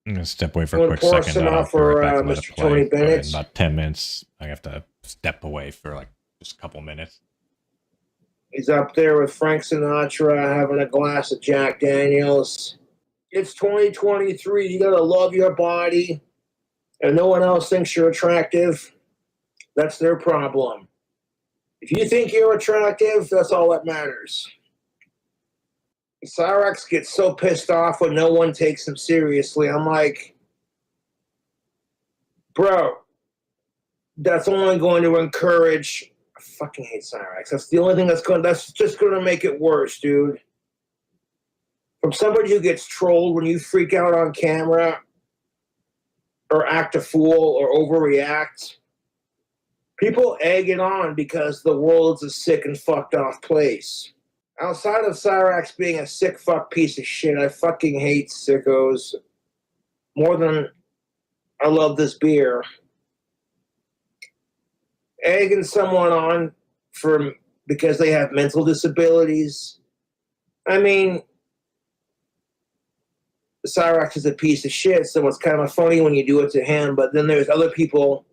I'm going to step away for a quick second. I'll for Mr. Tony Bennett. In about 10 minutes, I have to step away for like just a couple minutes. He's up there with Frank Sinatra having a glass of Jack Daniels. It's 2023. You got to love your body. And no one else thinks you're attractive. That's their problem. If you think you're attractive, that's all that matters. Cyrax gets so pissed off when no one takes him seriously. I'm like, bro, that's only going to encourage. I fucking hate Cyrax. That's the only thing that's just going to make it worse, dude. From somebody who gets trolled when you freak out on camera or act a fool or overreact, people egg it on because the world's a sick and fucked off place. Outside of Cyrax being a sick fuck piece of shit, I fucking hate sickos more than I love this beer. Egging someone on because they have mental disabilities. I mean, Cyrax is a piece of shit, so it's kind of funny when you do it to him, but then there's other people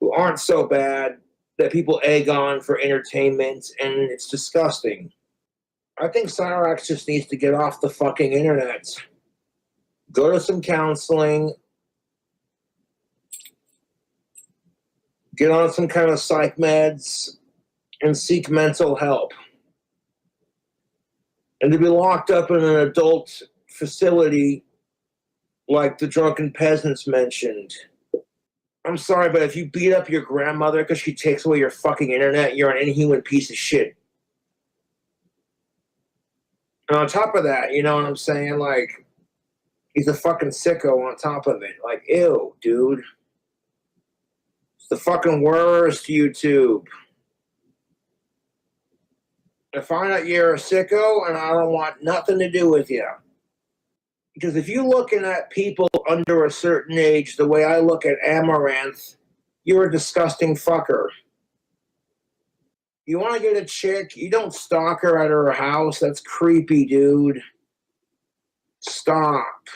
who aren't so bad that people egg on for entertainment, and it's disgusting. I think Cyrax just needs to get off the fucking internet. Go to some counseling. Get on some kind of psych meds and seek mental help. And to be locked up in an adult facility like the drunken peasants mentioned. I'm sorry, but if you beat up your grandmother because she takes away your fucking internet, you're an inhuman piece of shit. And on top of that, you know what I'm saying? Like, he's a fucking sicko on top of it. Like, ew, dude. It's the fucking worst, YouTube. I find out you're a sicko, and I don't want nothing to do with you. Because if you're looking at people under a certain age the way I look at Amaranth, you're a disgusting fucker. You want to get a chick, you don't stalk her at her house. That's creepy, dude. Stop.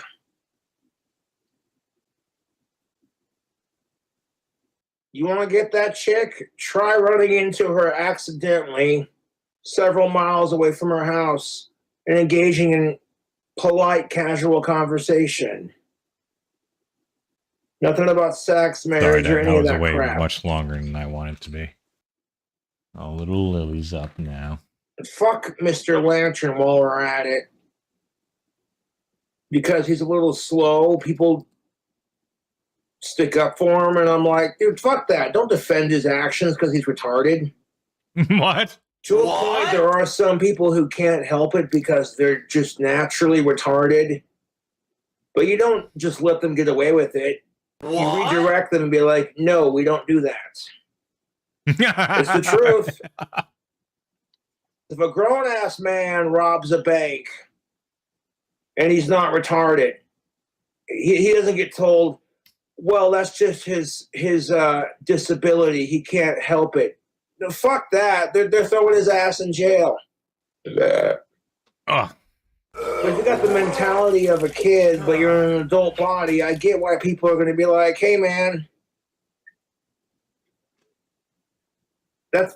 You want to get that chick? Try running into her accidentally several miles away from her house and engaging in polite, casual conversation. Nothing about sex, marriage, or any of that away crap. Much longer than I wanted to be. Oh, little Lily's up now. Fuck Mr. Lantern while we're at it. Because he's a little slow. People stick up for him, and I'm like, dude, fuck that. Don't defend his actions because he's retarded. What? To a point, there are some people who can't help it because they're just naturally retarded. But you don't just let them get away with it. You redirect them and be like, no, we don't do that. It's the truth. If a grown-ass man robs a bank and he's not retarded, he doesn't get told, well, that's just his disability. He can't help it. No, fuck that. They're throwing his ass in jail. But if you got the mentality of a kid, but you're in an adult body, I get why people are going to be like, hey, man, that's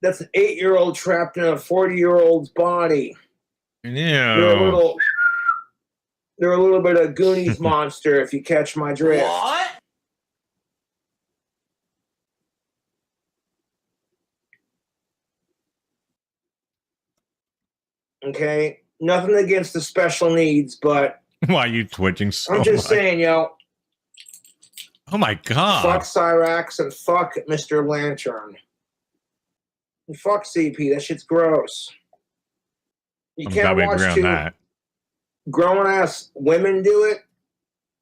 an 8-year-old trapped in a 40-year-old's body. Yeah. They're a little bit of Goonies monster, if you catch my drift. What? Okay? Nothing against the special needs, but... Why are you twitching so much? I'm just saying, yo. Oh, my God. Fuck Cyrax and fuck Mr. Lantern. And fuck CP. That shit's gross. You can't watch two grown-ass women do it.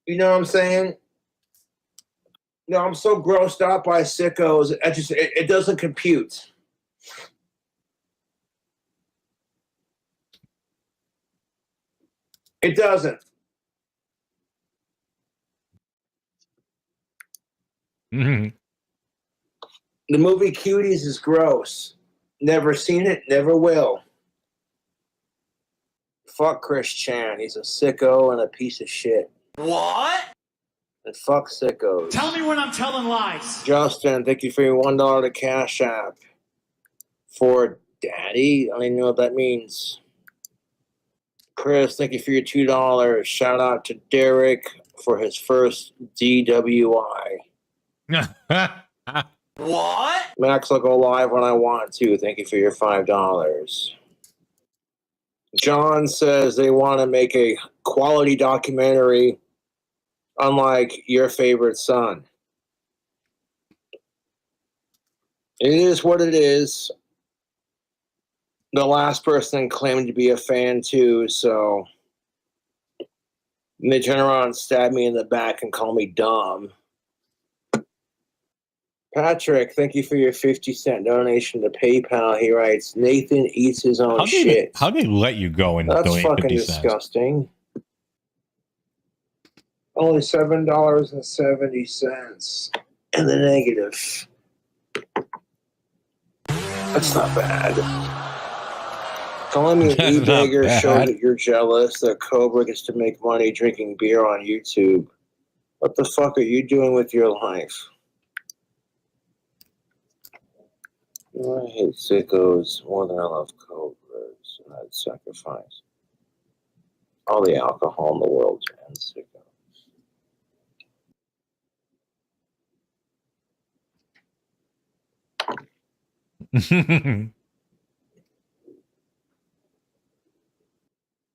You know what I'm saying? No, I'm so grossed out by sickos. It doesn't compute. It doesn't. Mm-hmm. The movie Cuties is gross. Never seen it, never will. Fuck Chris Chan. He's a sicko and a piece of shit. What? And fuck sickos. Tell me when I'm telling lies. Justin, thank you for your $1 to Cash App. For Daddy? I don't even know what that means. Chris, thank you for your $2. Shout out to Derek for his first DWI. What? Max, I'll go live when I want to. Thank you for your $5. John says they want to make a quality documentary unlike Your Favorite Son. It is what it is. The last person claimed to be a fan too, so and they turn around and stab me in the back and call me dumb. Patrick, thank you for your 50-cent donation to PayPal. He writes, Nathan eats his own shit. How do they let you go and That's donate fucking 50 cents? disgusting. Only $7.70 in the negative. That's not bad. Calling me an e-bagger shows that you're jealous that Cobra gets to make money drinking beer on YouTube. What the fuck are you doing with your life? I hate sickos more than I love cobras, and I'd sacrifice all the alcohol in the world to end sickos.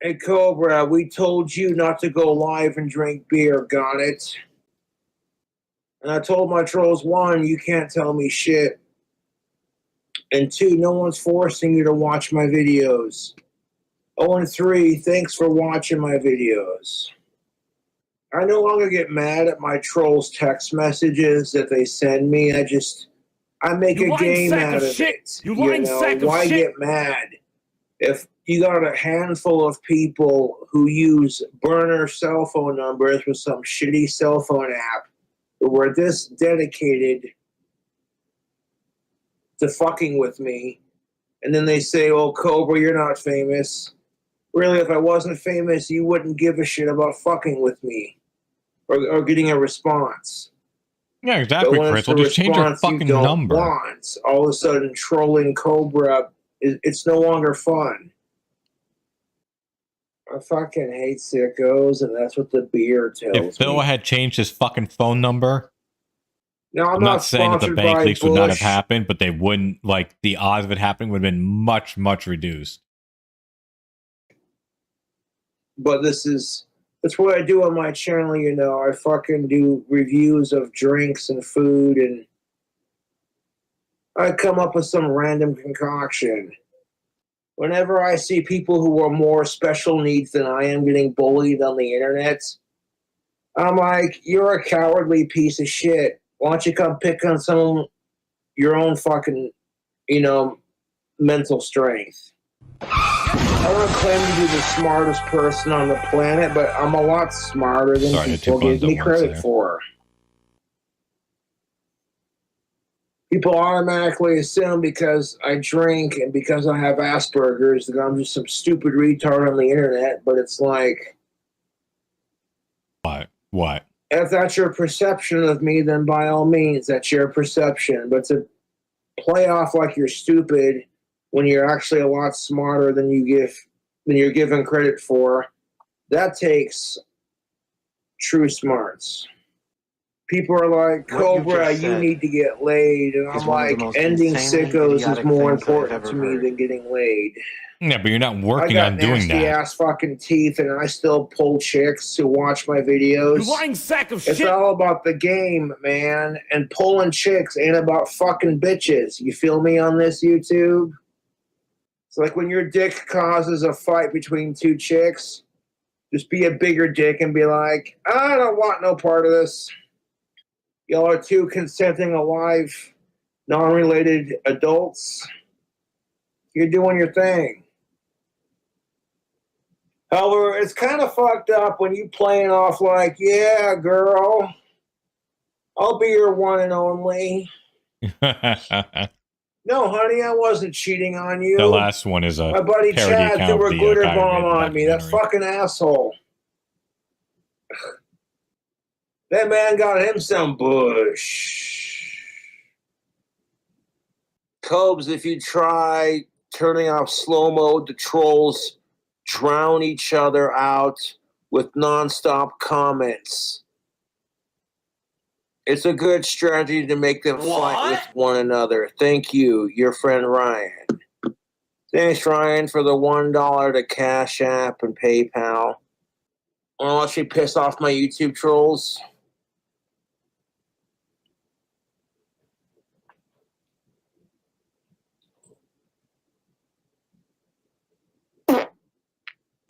Hey, Cobra, we told you not to go live and drink beer, got it? And I told my trolls, 1, you can't tell me shit. And 2, no one's forcing you to watch my videos. Oh, and 3, thanks for watching my videos. I no longer get mad at my trolls' text messages that they send me. I make You a lying game sack out of of shit! it. You lying sack of why shit! get mad? If you got a handful of people who use burner cell phone numbers with some shitty cell phone app who were this dedicated to fucking with me, and then they say, "Oh, Cobra, you're not famous." Really, if I wasn't famous, you wouldn't give a shit about fucking with me or getting a response. Yeah, exactly, But when Chris. it's the Well, just change your response you fucking don't number. want, all of a sudden trolling Cobra, it's no longer fun. I fucking hate sickos, and that's what the beer tells If Phil me. had changed his fucking phone number, No, I'm not saying that the sponsored bank by leaks would not have Bush. happened, but they wouldn't, like, the odds of it happening would have been much, much reduced. But that's what I do on my channel, you know. I fucking do reviews of drinks and food, and I come up with some random concoction. Whenever I see people who are more special needs than I am getting bullied on the internet, I'm like, you're a cowardly piece of shit. Why don't you come pick on your own fucking, mental strength? I don't claim to be the smartest person on the planet, but I'm a lot smarter than people give me credit for. People automatically assume because I drink and because I have Asperger's that I'm just some stupid retard on the internet, but it's like... What? If that's your perception of me, then by all means, that's your perception. But to play off like you're stupid when you're actually a lot smarter than you're given credit for, that takes true smarts. People are like, Cobra, you need to get laid. And I'm like, ending sickos is more important to me than getting laid. Yeah, but you're not working on doing that. I got nasty ass fucking teeth, and I still pull chicks who watch my videos. You lying sack of shit! It's all about the game, man. And pulling chicks ain't about fucking bitches. You feel me on this, YouTube? It's like when your dick causes a fight between 2 chicks, just be a bigger dick and be like, I don't want no part of this. Y'all are 2 consenting, alive, non-related adults. You're doing your thing. However, it's kind of fucked up when you playing off like, yeah, girl, I'll be your one and only. No, honey, I wasn't cheating on you. The last one is a my buddy Chad threw a glitter bomb on me. That documentary. fucking asshole. That man got him some bush. Cobes, if you try turning off slow mode, the trolls drown each other out with nonstop comments. It's a good strategy to make them fight with one another. Thank you, your friend Ryan. Thanks, Ryan, for the $1 to Cash App and PayPal. I'll actually piss off my YouTube trolls.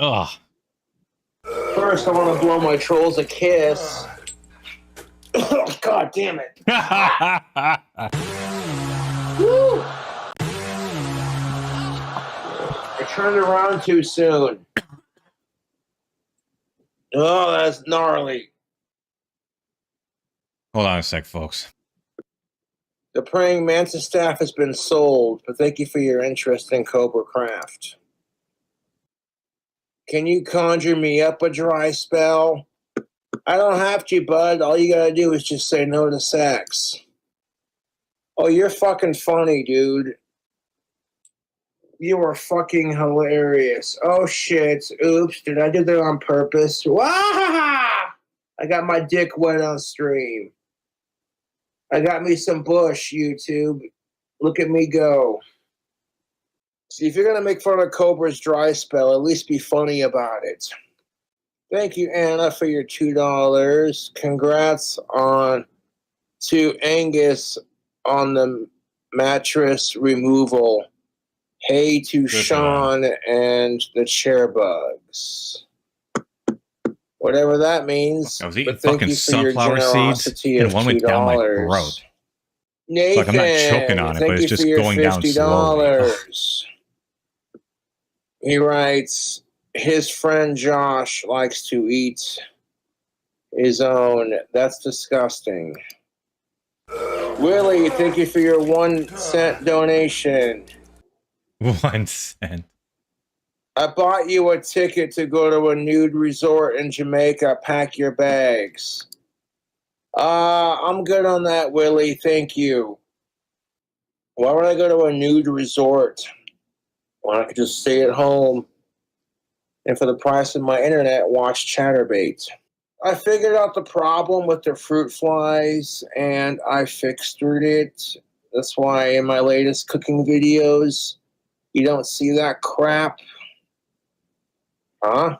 Ugh. First, I want to blow my trolls a kiss. God damn it. Woo. I turned around too soon. Oh, that's gnarly. Hold on a sec, folks. The Praying Mantis staff has been sold, but thank you for your interest in Cobra Craft. Can you conjure me up a dry spell? I don't have to, bud. All you gotta do is just say no to sex. Oh, you're fucking funny, dude. You are fucking hilarious. Oh shit. Oops, did I do that on purpose? Wah! I got my dick wet on stream. I got me some bush, YouTube. Look at me go. See, if you're gonna make fun of Cobra's dry spell, at least be funny about it. Thank you, Anna, for your $2. Congrats on to Angus on the mattress removal. Hey to Sean and the chair bugs. Whatever that means. I was eating but thank fucking you for your sunflower seeds, generosity and of one went down my throat. $2. Nathan, Like I'm not choking on it, thank but it's you just for your going down slowly. $50. He writes, his friend Josh likes to eat his own. That's disgusting. Willie, thank you for your 1 cent donation. 1 cent. I bought you a ticket to go to a nude resort in Jamaica. Pack your bags. I'm good on that, Willie. Thank you. Why would I go to a nude resort when I could just stay at home and for the price of my internet watch Chatterbait? I figured out the problem with the fruit flies and I fixed it. That's why in my latest cooking videos, you don't see that crap. Huh?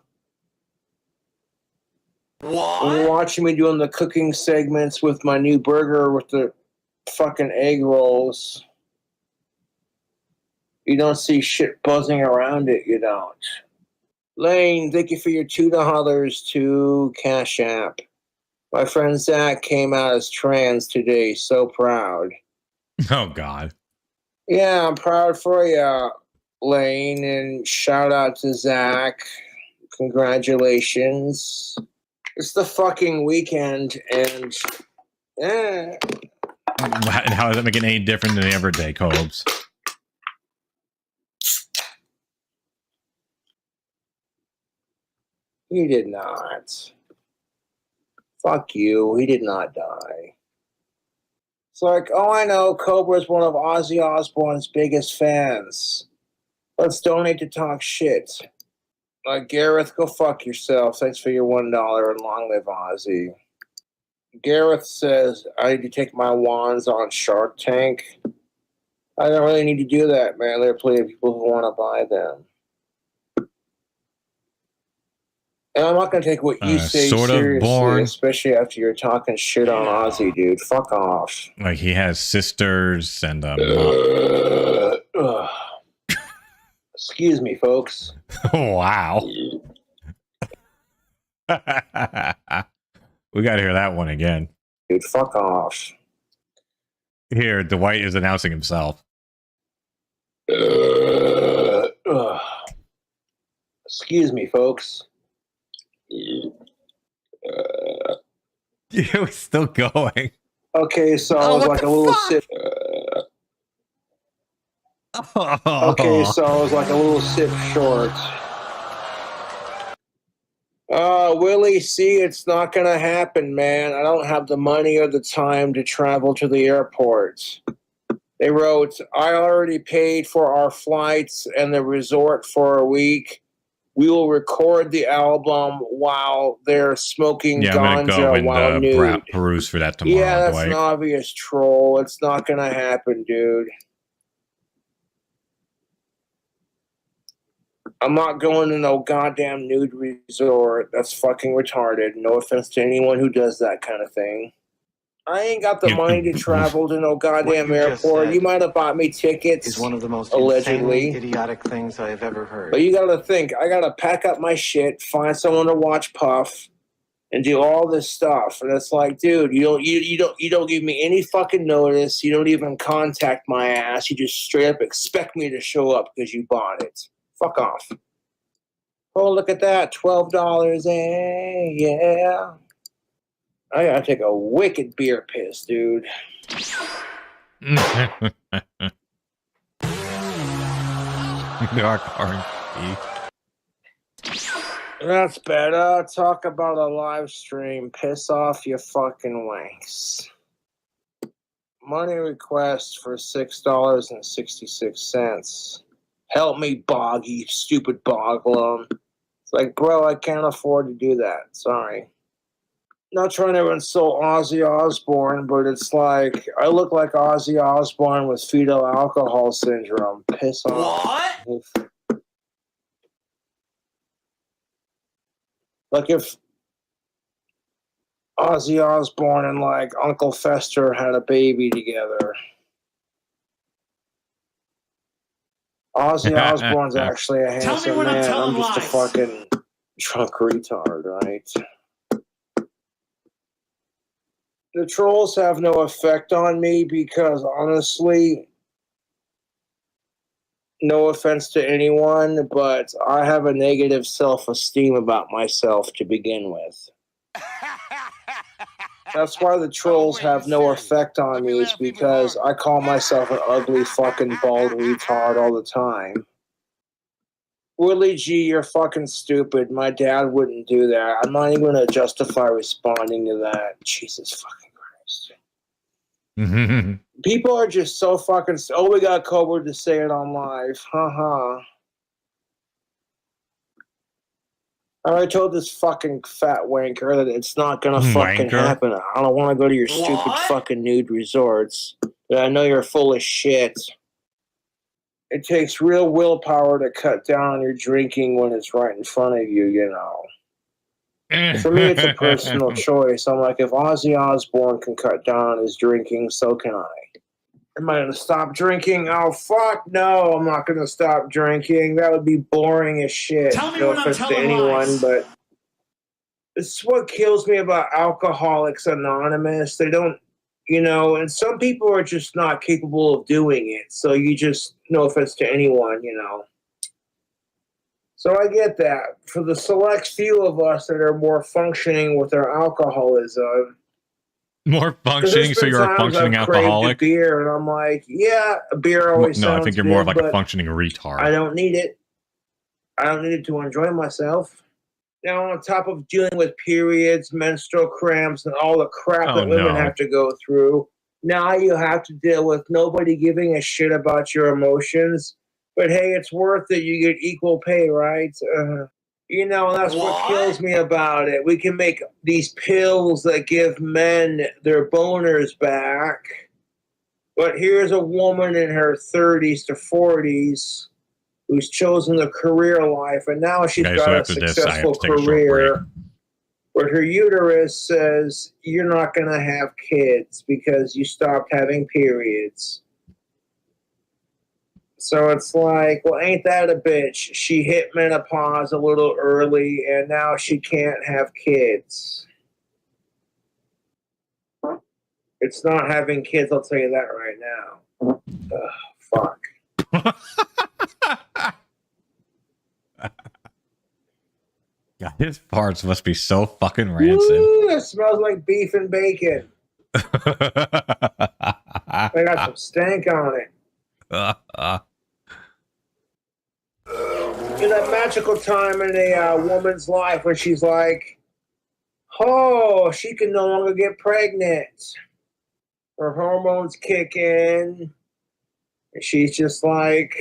What? You're watching me doing the cooking segments with my new burger with the fucking egg rolls. You don't see shit buzzing around it, you don't. Lane, thank you for your $2 to Cash App. My friend Zach came out as trans today. So proud. Oh, God. Yeah, I'm proud for you, Lane, and shout out to Zach. Congratulations. It's the fucking weekend, and And how is that making any different than the everyday, Cobes? he did not. Fuck you. He did not die. It's like, oh, I know, Cobra's one of Ozzy Osbourne's biggest fans. Let's donate to talk shit. Gareth, go fuck yourself. Thanks for your $1 and long live Ozzy. Gareth says, I need to take my wands on Shark Tank. I don't really need to do that, man. There are plenty of people who want to buy them. And I'm not going to take what you say Sort of seriously, born. especially after you're talking shit on Ozzy, dude. Fuck off. Like he has sisters and Excuse me, folks. Wow. We got to hear that one again. Dude, fuck off. Here, Dwight is announcing himself. Excuse me, folks. It was still going. Okay, so I was like a little sip. Okay, so I was like a little sip short. Willie, see, it's not gonna happen, man. I don't have the money or the time to travel to the airport. They wrote, I already paid for our flights and the resort for a week. We will record the album while they're smoking ganja while nude. Peruse for that tomorrow. Yeah, that's Dwight. an obvious troll. It's not gonna happen, dude. I'm not going to no goddamn nude resort. That's fucking retarded. No offense to anyone who does that kind of thing. I ain't got the money to travel to no goddamn airport. You might have bought me tickets. Is one of the most allegedly idiotic things I have ever heard. But you gotta think, I gotta pack up my shit, find someone to watch Puff, and do all this stuff. And it's like, dude, you don't give me any fucking notice. You don't even contact my ass. You just straight up expect me to show up because you bought it. Fuck off. Oh, look at that. $12. Yeah. I gotta take a wicked beer piss, dude. Dark R&B. That's better. Talk about a live stream. Piss off your fucking wanks. Money request for $6.66. Help me, Bog, you stupid Boglum. It's like, bro, I can't afford to do that. Sorry. Not trying to insult Ozzy Osbourne, but it's like, I look like Ozzy Osbourne with fetal alcohol syndrome. Piss off. What? Like if Ozzy Osbourne and like Uncle Fester had a baby together. Ozzy Osbourne's actually a handsome man. I'm just a fucking drunk retard, right? The trolls have no effect on me because honestly, no offense to anyone, but I have a negative self-esteem about myself to begin with. That's why the trolls have no effect on me, is because I call myself an ugly fucking bald retard all the time. Willie G, you're fucking stupid. My dad wouldn't do that. I'm not even going to justify responding to that. Jesus fucking Christ. People are just so fucking... Oh, we got Cobra to say it on live. Haha. I already told this fucking fat wanker that it's not gonna fucking happen. I don't want to go to your stupid fucking nude resorts. But I know you're full of shit. It takes real willpower to cut down on your drinking when it's right in front of you, you know. For me, it's a personal choice. I'm like, if Ozzy Osbourne can cut down on his drinking, so can I. Am I going to stop drinking? Oh, fuck no, I'm not going to stop drinking. That would be boring as shit. Tell me no when I'm offense to telling anyone, lies. but this is what kills me about Alcoholics Anonymous. They don't, you know, and some people are just not capable of doing it. So you just, no offense to anyone, you know. So I get that. For the select few of us that are more functioning with our alcoholism, more functioning, so you're a functioning alcoholic? A beer, and I'm like, yeah, a beer always sounds good. No, I think you're more of like a functioning retard. I don't need it. I don't need it to enjoy myself. Now, on top of dealing with periods, menstrual cramps, and all the crap that women have to go through, now you have to deal with nobody giving a shit about your emotions. But hey, it's worth it. You get equal pay, right? You know, that's what kills me about it. We can make these pills that give men their boners back. But here's a woman in her 30s to 40s who's chosen the career life, and now she's got a successful career. But her uterus says, you're not going to have kids because you stopped having periods. So it's like, well, ain't that a bitch? She hit menopause a little early, and now she can't have kids. It's not having kids, I'll tell you that right now. Fuck. God, his farts must be so fucking rancid. Ooh, it smells like beef and bacon. They got some stank on it. In that magical time in a woman's life where she's like, oh, she can no longer get pregnant. Her hormones kick in. And she's just like,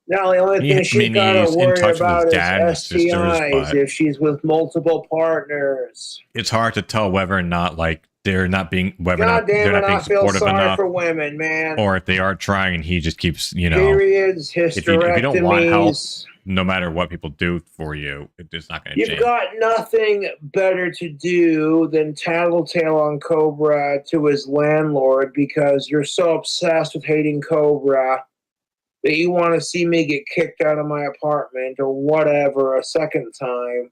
now the only thing she's got to worry about is STIs if she's with multiple partners. It's hard to tell whether or not, like, they're not being supportive enough for women, man. Or if they are trying and he just keeps, you know, periods, hysterectomies. If you don't want help, no matter what people do for you, it's not going to change. You've got nothing better to do than tattletale on Cobra to his landlord because you're so obsessed with hating Cobra that you want to see me get kicked out of my apartment or whatever a second time.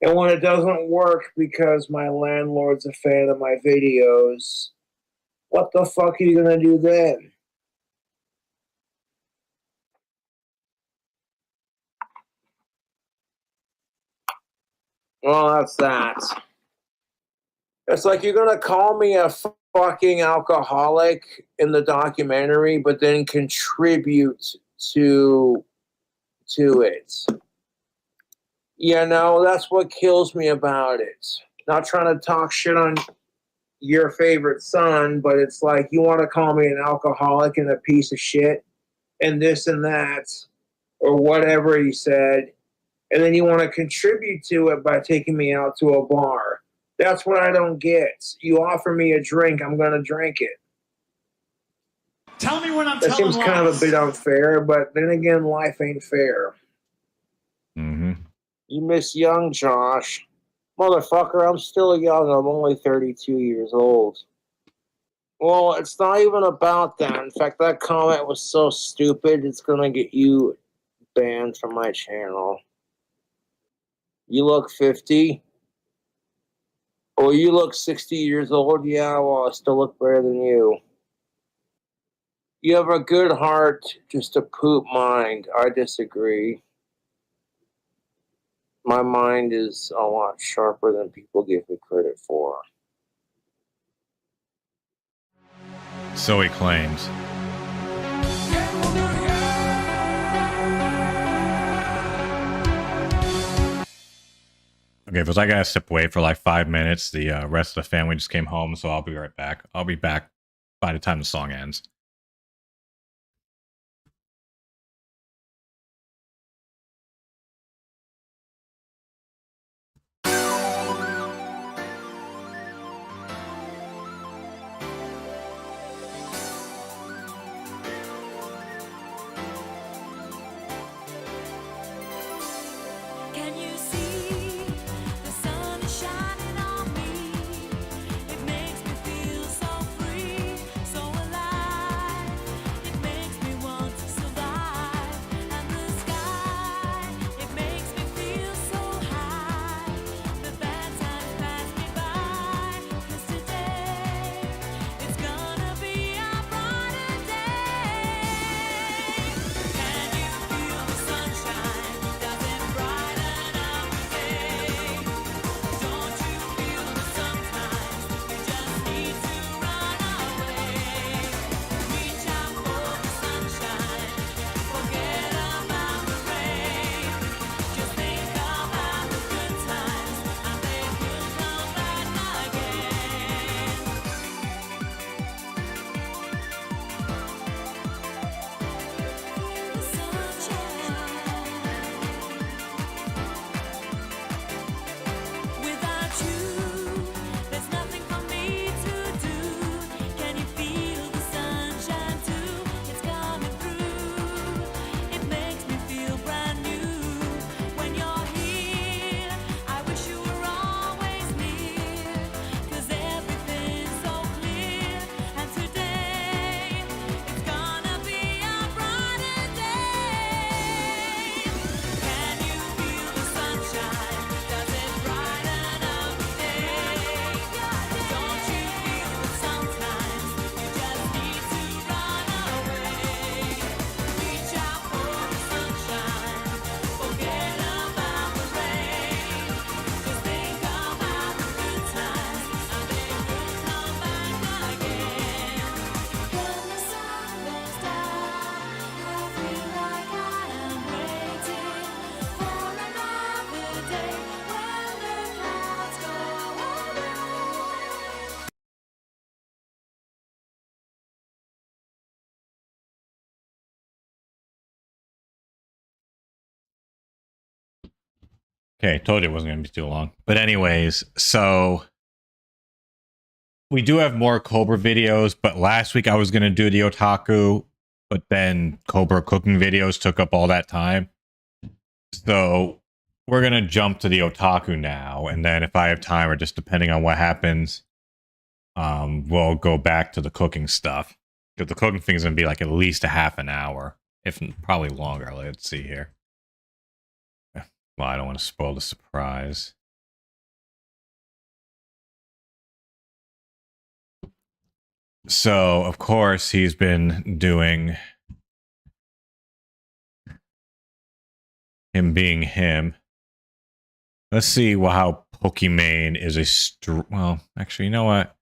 And when it doesn't work because my landlord's a fan of my videos, what the fuck are you going to do then? Well, that's that. It's like you're going to call me a fucking alcoholic in the documentary, but then contribute to it. You know, that's what kills me about it. Not trying to talk shit on your favorite son, but it's like you want to call me an alcoholic and a piece of shit and this and that or whatever he said, and then you want to contribute to it by taking me out to a bar. That's what I don't get. You offer me a drink, I'm going to drink it. Tell me when I'm That telling seems lies. kind of a bit unfair, but then again, life ain't fair. Mm-hmm. You miss young Josh. Motherfucker, I'm still young. I'm only 32 years old. Well, it's not even about that. In fact, that comment was so stupid, it's going to get you banned from my channel. You look 50. Or you look 60 years old. Yeah, well, I still look better than you. You have a good heart, just a poop mind. I disagree. My mind is a lot sharper than people give me credit for. So he claims. Okay, because I gotta step away for like 5 minutes. The rest of the family just came home, so I'll be right back. I'll be back by the time the song ends. Can you see the sun is shining on me? It makes me feel so free, so alive. It makes me want to survive. And the sky, it makes me feel so high. The bad times pass me by, 'cause today it's gonna be a brighter day. Can you feel the sunshine? Does it brighten up the day? Don't you feel that sometimes you just need to run away? Reach out for the sunshine, forget about the rain. Just think about the good times, and they will come back again. The sunshine. Without you, there's nothing for me to do. Can you feel the sunshine too? It's coming through. It makes me feel brand new. When you're here, I wish you were always near. 'Cause everything's so clear. And today, it's gonna be a brighter day. Can you feel the sunshine? Does it brighten up the day? Don't you feel that sometimes you just need to run away? Reach out for the sunshine, forget about the rain. Just think about the good times, and they will come back again. When the sun goes down, I feel like I am waiting for another day when the clouds go away. Okay, told you it wasn't going to be too long. But anyways, so we do have more Cobra videos, but last week I was going to do the Otaku, but then Cobra cooking videos took up all that time. So we're going to jump to the Otaku now, and then if I have time, or just depending on what happens, we'll go back to the cooking stuff. Because the cooking thing is going to be like at least a half an hour, if probably longer. Let's see here. Well, I don't want to spoil the surprise. So, of course, he's been doing him being him. Let's see how Pokimane is a well, actually, you know what?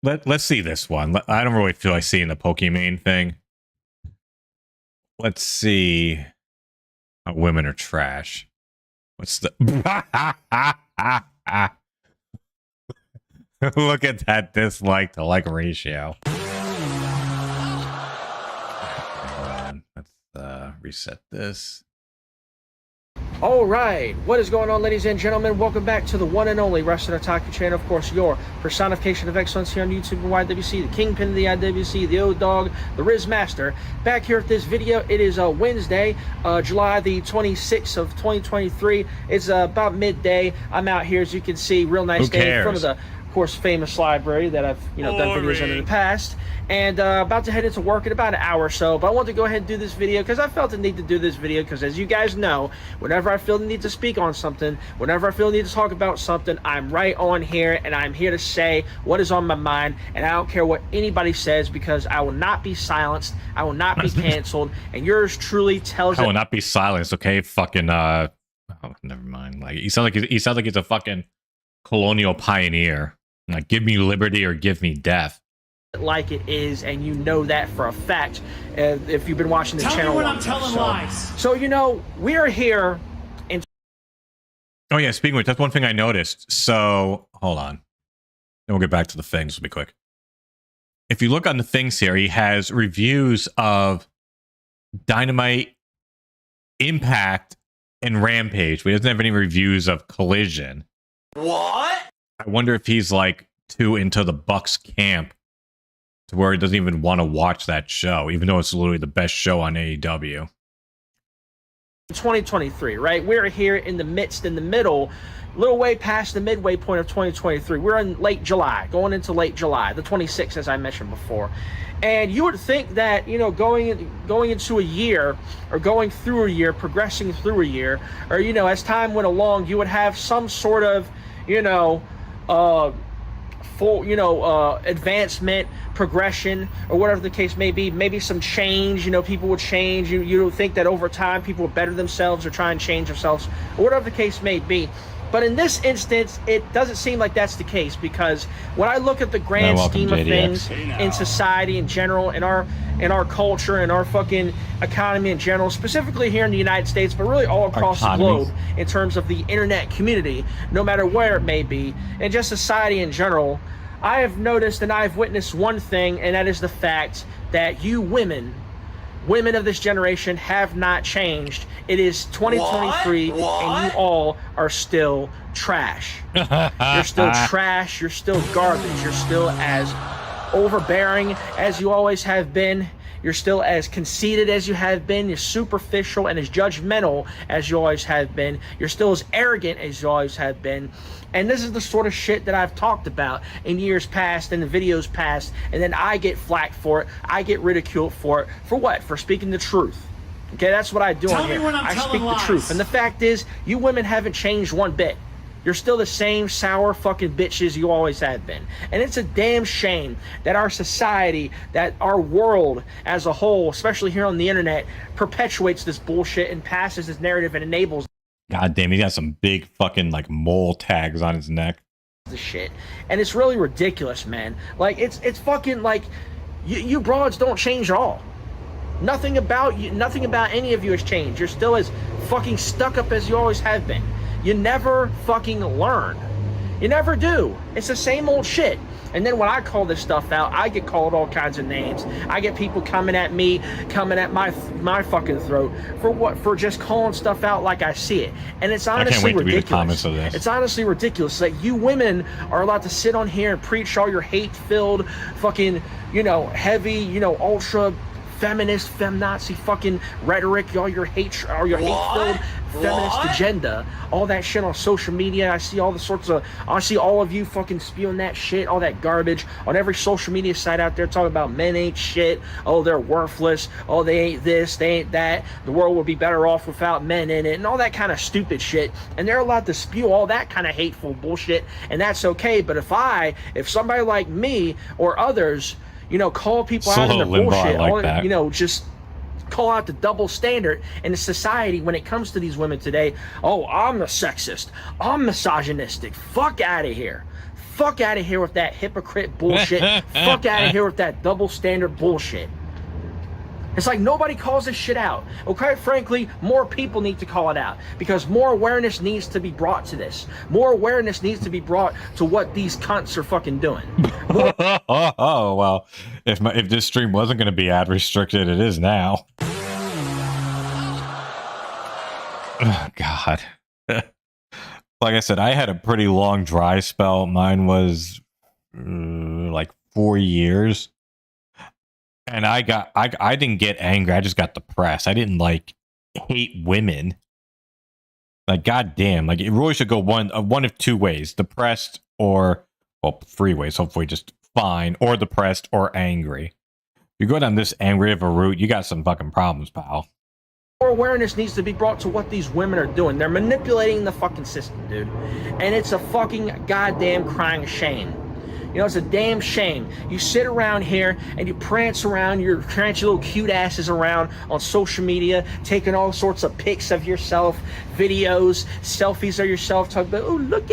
Let's see this one. I don't really feel like seeing the Pokimane thing. Let's see. Women are trash. What's the Look at that dislike to like ratio. Hold on. Let's reset this. All right, what is going on, ladies and gentlemen? Welcome back to the one and only Wrestling Otaku channel. Of course, your personification of excellence here on YouTube and YWC, the kingpin of the IWC, the O-Dog, the Riz Master. Back here with this video. It is Wednesday, July the 26th of 2023. It's about midday. I'm out here, as you can see, real nice day in front of the, of course, famous library that I've done videos in the past, and about to head into work in about an hour or so. But I want to go ahead and do this video because I felt the need to do this video because, as you guys know, whenever I feel the need to speak on something, whenever I feel the need to talk about something, I'm right on here and I'm here to say what is on my mind, and I don't care what anybody says because I will not be silenced, I will not be canceled, and yours truly tells I will not be silenced, okay? Fucking oh, never mind. Like he sounds like he's a fucking colonial pioneer. Like, give me liberty or give me death. Like it is, and you know that for a fact if you've been watching the channel. Tell me when long I'm telling enough. lies. So we are here in. Oh yeah, speaking of which, that's one thing I noticed. So hold on, then we'll get back to the things. This will be quick. If you look on the things here, he has reviews of Dynamite, Impact, and Rampage, but he doesn't have any reviews of Collision. What? I wonder if he's like too into the Bucks camp to where he doesn't even want to watch that show, even though it's literally the best show on AEW. 2023, right? We're here in the middle, little way past the midway point of 2023. We're in late July, going into late July, the 26th, as I mentioned before. And you would think that, going into a year, or going through a year, progressing through a year, or, as time went along, you would have some sort of, advancement, progression, or whatever the case may be. Maybe some change, people would change. You think that over time people would better themselves or try and change themselves, or whatever the case may be. But in this instance, it doesn't seem like that's the case, because when I look at the grand scheme of things in society in general, in our culture, in our fucking economy in general, specifically here in the United States, but really all across the globe in terms of the internet community, no matter where it may be, and just society in general, I have noticed and I've witnessed one thing, and that is the fact that you women of this generation have not changed. It is 2023, and you all are still trash. You're still trash. You're still garbage. You're still as overbearing as you always have been. You're still as conceited as you have been. You're superficial and as judgmental as you always have been. You're still as arrogant as you always have been. And this is the sort of shit that I've talked about in years past, in the videos past, and then I get flack for it. I get ridiculed for it. For what? For speaking the truth. Okay, that's what I do on here. I speak the truth. And the fact is, you women haven't changed one bit. You're still the same sour fucking bitches you always have been. And it's a damn shame that our society, that our world as a whole, especially here on the internet, perpetuates this bullshit and passes this narrative and enables. God damn, he got some big fucking like mole tags on his neck. The shit. And it's really ridiculous, man. Like, it's fucking like, you broads don't change at all. Nothing about you, nothing about any of you has changed. You're still as fucking stuck up as you always have been. You never fucking learn. You never do. It's the same old shit. And then when I call this stuff out, I get called all kinds of names. I get people coming at me, coming at my fucking throat for what? For just calling stuff out like I see it. And it's honestly ridiculous. I can't wait to read the comments of this. It's honestly ridiculous. Like, you women are allowed to sit on here and preach all your hate-filled, fucking, heavy, ultra feminist, feminazi fucking rhetoric, all your hate-filled feminist agenda, all that shit on social media. I see all of you fucking spewing that shit, all that garbage on every social media site out there, talking about men ain't shit, oh, they're worthless, oh, they ain't this, they ain't that, the world would be better off without men in it, and all that kind of stupid shit. And they're allowed to spew all that kind of hateful bullshit, and that's okay. But if somebody like me or others, call people out on their bullshit, just call out the double standard in the society when it comes to these women today. Oh, I'm a sexist, I'm misogynistic. Fuck out of here. Fuck out of here with that hypocrite bullshit. Fuck out of here with that double standard bullshit. It's like nobody calls this shit out. Well, quite frankly, more people need to call it out because more awareness needs to be brought to this. More awareness needs to be brought to what these cunts are fucking doing. Oh, well, if this stream wasn't going to be ad restricted, it is now. Oh, God. Like I said, I had a pretty long dry spell. Mine was like 4 years. And I didn't get angry. I just got depressed. I didn't like hate women. Like, goddamn, like it really should go one of two ways: depressed or, well, 3 ways. Hopefully, just fine or depressed or angry. If you go down this angry of a route, you got some fucking problems, pal. More awareness needs to be brought to what these women are doing. They're manipulating the fucking system, dude. And it's a fucking goddamn crying shame. You know, it's a damn shame. You sit around here and you prance your little cute asses around on social media, taking all sorts of pics of yourself, videos, selfies of yourself, talking about, oh, look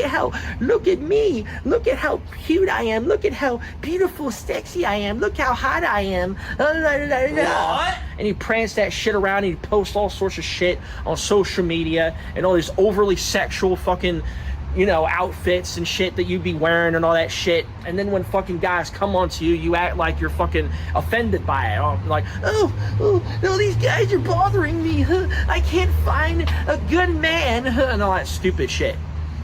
at me, look at how cute I am, look at how beautiful, sexy I am, look how hot I am. What? And you prance that shit around and you post all sorts of shit on social media and all these overly sexual fucking, you know, outfits and shit that you be wearing and all that shit. And then when fucking guys come onto you, you act like you're fucking offended by it. Like, oh, these guys are bothering me. Huh? I can't find a good man. Huh? And all that stupid shit.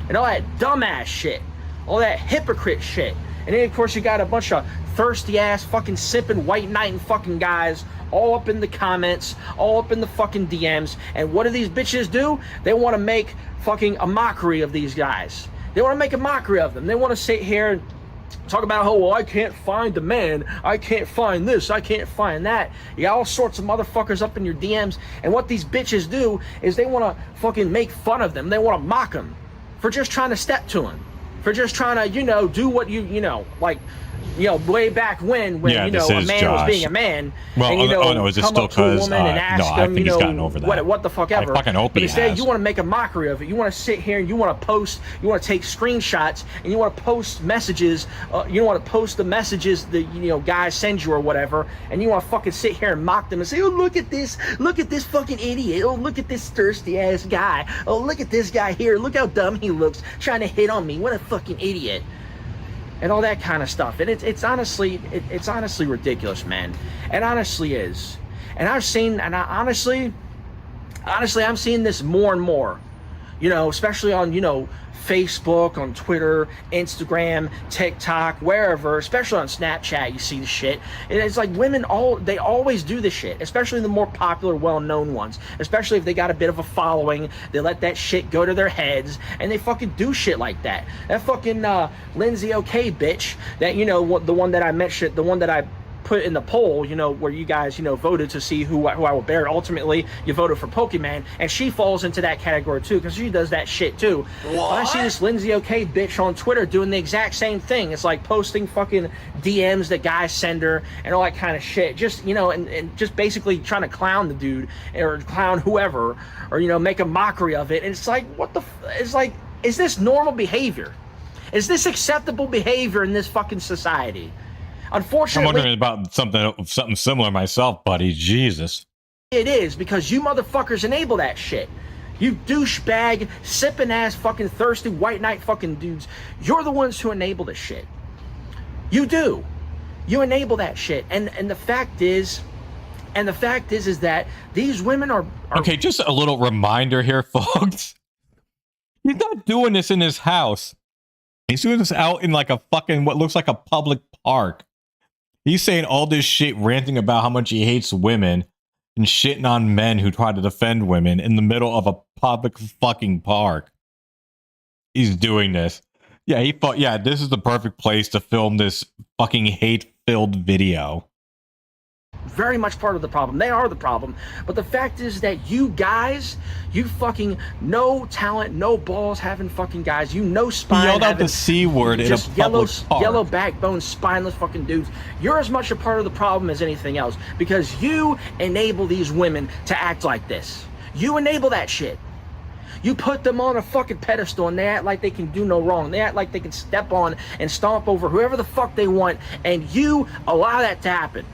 And all that dumbass shit. All that hypocrite shit. And then, of course, you got a bunch of thirsty-ass fucking sipping white knight and fucking guys all up in the comments, all up in the fucking DMs. And what do these bitches do? They want to make fucking a mockery of these guys. They want to make a mockery of them. They want to sit here and talk about, oh, well, I can't find the man. I can't find this. I can't find that. You got all sorts of motherfuckers up in your DMs. And what these bitches do is they want to fucking make fun of them. They want to mock them for just trying to step to them. For just trying to, you know, do what you know, like, you know, way back when yeah, you know, a man Josh. was being a man. Well, and, you know, no, is it come still up to a because, woman and ask no, I them, think you he's know, gotten over that. what the fuck ever. I fucking hope but he instead, has. you want to make a mockery of it. You want to sit here and you want to post, you want to take screenshots, and you want to post messages, you want to post the messages that, you know, guys send you or whatever, and you want to fucking sit here and mock them and say, oh, look at this fucking idiot. Oh, look at this thirsty-ass guy. Oh, look at this guy here. Look how dumb he looks trying to hit on me. What a fucking idiot. And all that kind of stuff. And it's honestly ridiculous, man. It honestly is. And I'm seeing this more and more. You know, especially on, you know, Facebook, on Twitter, Instagram, TikTok, wherever, especially on Snapchat, you see the shit. And it's like women, they always do this shit, especially the more popular, well-known ones. Especially if they got a bit of a following, they let that shit go to their heads, and they fucking do shit like that. That fucking Lindsay OK bitch, that, you know, the one that I mentioned, the one that I put in the poll, you know, where you guys, you know, voted to see who I will bear. Ultimately, you voted for Pokemon, and she falls into that category too, because she does that shit too. What? I see this Lindsay OK bitch on Twitter doing the exact same thing. It's like posting fucking DMs that guys send her and all that kind of shit. Just, you know, and just basically trying to clown the dude or clown whoever, or, you know, make a mockery of it. And it's like, it's like, is this normal behavior? Is this acceptable behavior in this fucking society? Unfortunately, I'm wondering about something similar myself, buddy. Jesus. It is, because you motherfuckers enable that shit. You douchebag, sipping ass, fucking thirsty white knight fucking dudes. You're the ones who enable this shit. You do. You enable that shit. And the fact is that these women are okay, just a little reminder here, folks. He's not doing this in his house. He's doing this out in like a fucking, what looks like a public park. He's saying all this shit, ranting about how much he hates women and shitting on men who try to defend women in the middle of a public fucking park. He's doing this. Yeah, he thought, yeah, this is the perfect place to film this fucking hate-filled video. very much part of the problem. They are the problem. But the fact is that you guys, you fucking no talent, no balls having fucking guys, you no spine. He yelled out having, the C word in a public park. Yellow backbone, spineless fucking dudes. You're as much a part of the problem as anything else, because you enable these women to act like this. You enable that shit. You put them on a fucking pedestal and they act like they can do no wrong. They act like they can step on and stomp over whoever the fuck they want, and you allow that to happen.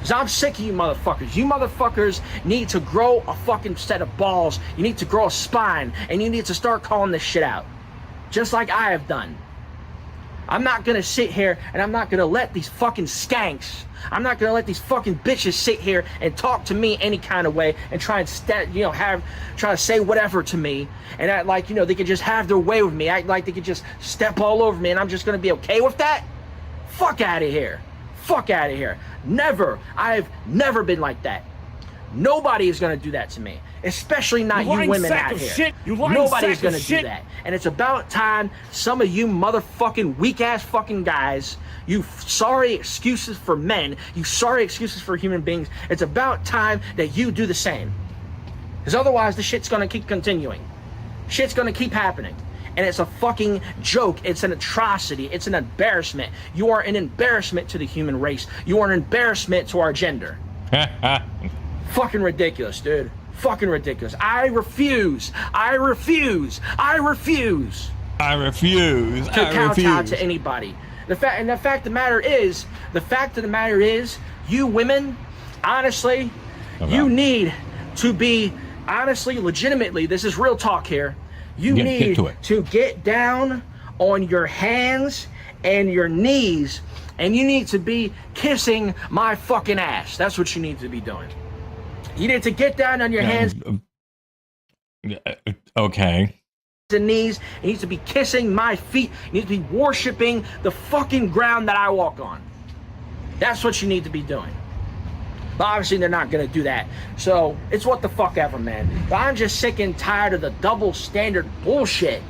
Because I'm sick of you motherfuckers. You motherfuckers need to grow a fucking set of balls. You need to grow a spine. And you need to start calling this shit out. Just like I have done. I'm not going to sit here and I'm not going to let these fucking skanks, I'm not going to let these fucking bitches sit here and talk to me any kind of way and try and try to say whatever to me and act like, they could just have their way with me, act like they could just step all over me and I'm just going to be okay with that? Fuck out of here. Fuck out of here. Never. I've never been like that. Nobody is going to do that to me. Especially not you women out here. Nobody's going to do that. And it's about time some of you motherfucking weak-ass fucking guys, you sorry excuses for men, you sorry excuses for human beings, it's about time that you do the same. Because otherwise the shit's going to keep continuing. Shit's going to keep happening. And it's a fucking joke. It's an atrocity. It's an embarrassment. You are an embarrassment to the human race. You are an embarrassment to our gender. Fucking ridiculous, dude. Fucking ridiculous. I refuse to kowtow to anybody. The fact of the matter is, you women, honestly, you need to be, honestly, legitimately, this is real talk here. You need to get down on your hands and your knees, and you need to be kissing my fucking ass. That's what you need to be doing. You need to get down on your hands okay. and knees. You need to be kissing my feet. You need to be worshiping the fucking ground that I walk on. That's what you need to be doing. But obviously they're not going to do that. So it's what the fuck ever, man. But I'm just sick and tired of the double standard bullshit.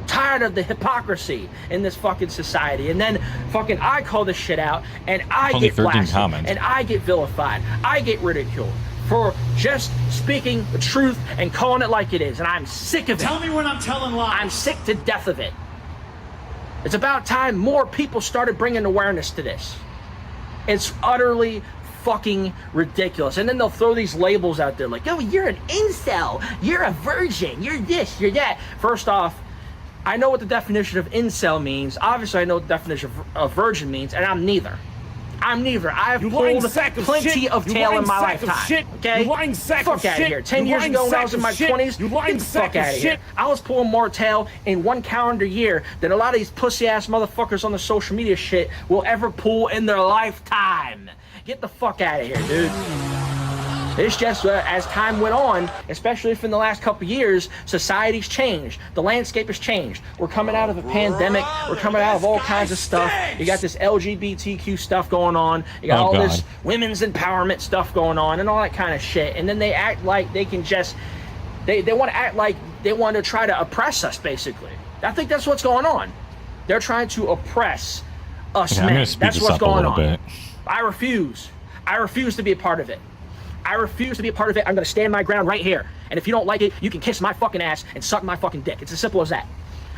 Tired of the hypocrisy in this fucking society. And then fucking I call this shit out and I get blasted and I get vilified. I get ridiculed for just speaking the truth and calling it like it is. And I'm sick of it. Tell me when I'm telling lies. I'm sick to death of it. It's about time more people started bringing awareness to this. It's utterly fucking ridiculous. And then they'll throw these labels out there like, oh, you're an incel, you're a virgin, you're this, you're that. First off, I know what the definition of incel means. Obviously, I know what the definition of virgin means, and I'm neither. I'm neither. I've pulled plenty of tail in my lifetime. Okay? Fuck out of here. 10 years ago when I was in my 20s, get the fuck out of here. I was pulling more tail in one calendar year than a lot of these pussy-ass motherfuckers on the social media shit will ever pull in their lifetime. Get the fuck out of here, dude. It's just as time went on, especially if in the last couple years, society's changed. The landscape has changed. We're coming out of a pandemic. We're coming out of all kinds of stuff. You got this LGBTQ stuff going on. You got all this women's empowerment stuff going on and all that kind of shit. And then they act like they can just, they want to act like they want to try to oppress us, basically. I think that's what's going on. They're trying to oppress us, men. That's what's going on. I refuse. I refuse to be a part of it. I refuse to be a part of it. I'm going to stand my ground right here. And if you don't like it, you can kiss my fucking ass and suck my fucking dick. It's as simple as that.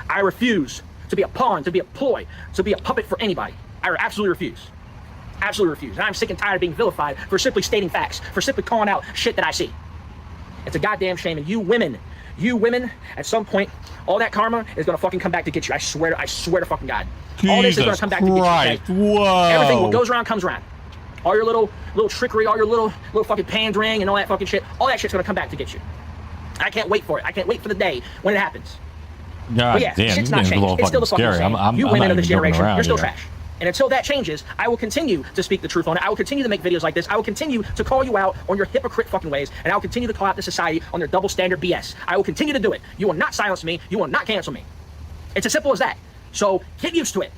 I refuse to be a pawn, to be a ploy, to be a puppet for anybody. I absolutely refuse. Absolutely refuse. And I'm sick and tired of being vilified for simply stating facts, for simply calling out shit that I see. It's a goddamn shame. And you women, at some point, all that karma is going to fucking come back to get you. I swear to fucking God. All this is going to come back to get you. Okay? Whoa. Everything what goes around comes around. All your little trickery, all your little fucking pandering and all that fucking shit, all that shit's gonna come back to get you. I can't wait for it. I can't wait for the day when it happens. God, but yeah, damn, shit's not changed. It's still the fucking same. You women of this generation, you're still trash. And until that changes, I will continue to speak the truth on it. I will continue to make videos like this. I will continue to call you out on your hypocrite fucking ways. And I will continue to call out the society on their double standard BS. I will continue to do it. You will not silence me. You will not cancel me. It's as simple as that. So get used to it.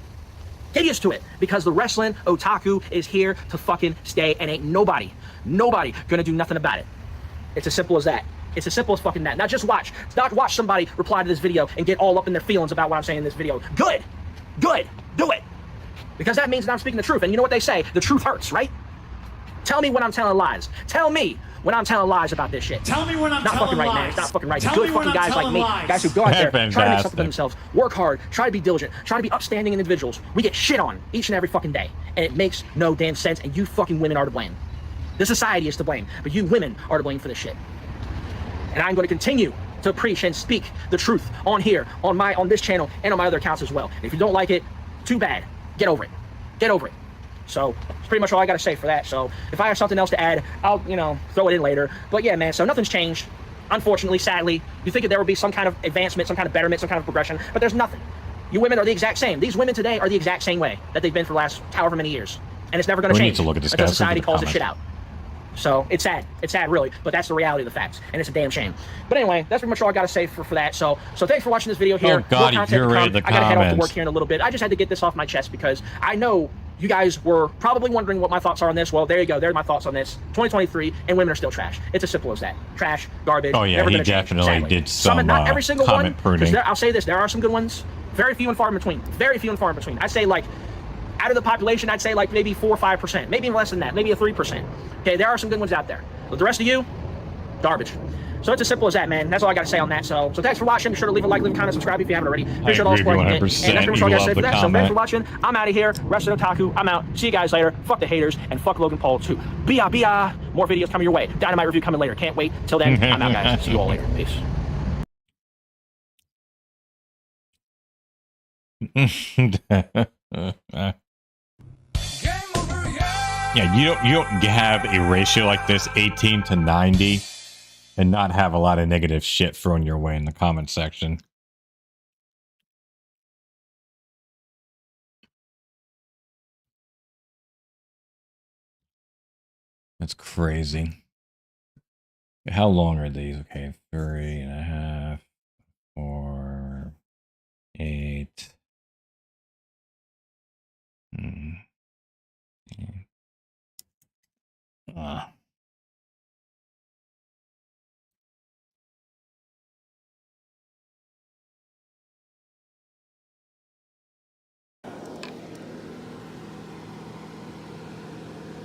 Get used to it, because the wrestling otaku is here to fucking stay, and ain't nobody gonna do nothing about it. It's as simple as that. It's as simple as fucking that. Not just watch somebody reply to this video and get all up in their feelings about what I'm saying in this video. Good, do it. Because that means that I'm speaking the truth, and you know what they say, the truth hurts, right? Tell me when I'm telling lies. Tell me when I'm telling lies about this shit. Tell me when I'm not telling fucking right, lies. man. It's not fucking right. Tell Good me fucking when I'm guys like me, lies. guys who go out there, try to make something Fantastic. for themselves, work hard, try to be diligent, try to be upstanding individuals. We get shit on each and every fucking day, and it makes no damn sense. And you fucking women are to blame. The society is to blame, but you women are to blame for this shit. And I'm going to continue to preach and speak the truth on here, on this channel, and on my other accounts as well. And if you don't like it, too bad. Get over it. Get over it. So it's pretty much all I got to say for that. So if I have something else to add, I'll, throw it in later. But yeah, man, so nothing's changed. Unfortunately, sadly, you think that there would be some kind of advancement, some kind of betterment, some kind of progression, but there's nothing. You women are the exact same. These women today are the exact same way that they've been for the last however many years. And it's never going to change need to look at this until guy. society calls it Comment. shit out. So it's sad. It's sad, really. But that's the reality of the facts. And it's a damn shame. But anyway, that's pretty much all I got to say for that. So thanks for watching this video here. Oh, God, More content he to curated come. the I got to head off to comments. work here in a little bit. I just had to get this off my chest because I know you guys were probably wondering what my thoughts are on this. Well, there you go. There are my thoughts on this. 2023, and women are still trash. It's as simple as that. Trash, garbage. Oh, yeah, never he gonna change, definitely sadly. did some, not every single one. comment 'Cause pruning. I'll say this. There are some good ones. Very few and far in between. Very few and far in between. I'd say, like, out of the population, I'd say, like, maybe 4 or 5%. Maybe even less than that. Maybe a 3%. Okay, there are some good ones out there. But the rest of you, garbage. So it's as simple as that, man. That's all I got to say on that. So thanks for watching. Be sure to leave a like, leave a comment, subscribe if you haven't already. Appreciate all the agree support you get. 100%. And that's pretty much all I got to You say for love that. the So thanks for comment. watching. I'm out of here. Rest of Otaku. I'm out. See you guys later. Fuck the haters and fuck Logan Paul too. Bia. More videos coming your way. Dynamite review coming later. Can't wait. Till then, I'm out, guys. See you all later. Peace. Yeah, you don't have a ratio like this, 18 to 90, and not have a lot of negative shit thrown your way in the comment section. That's crazy. How long are these? Okay, 3.5, 4, 8.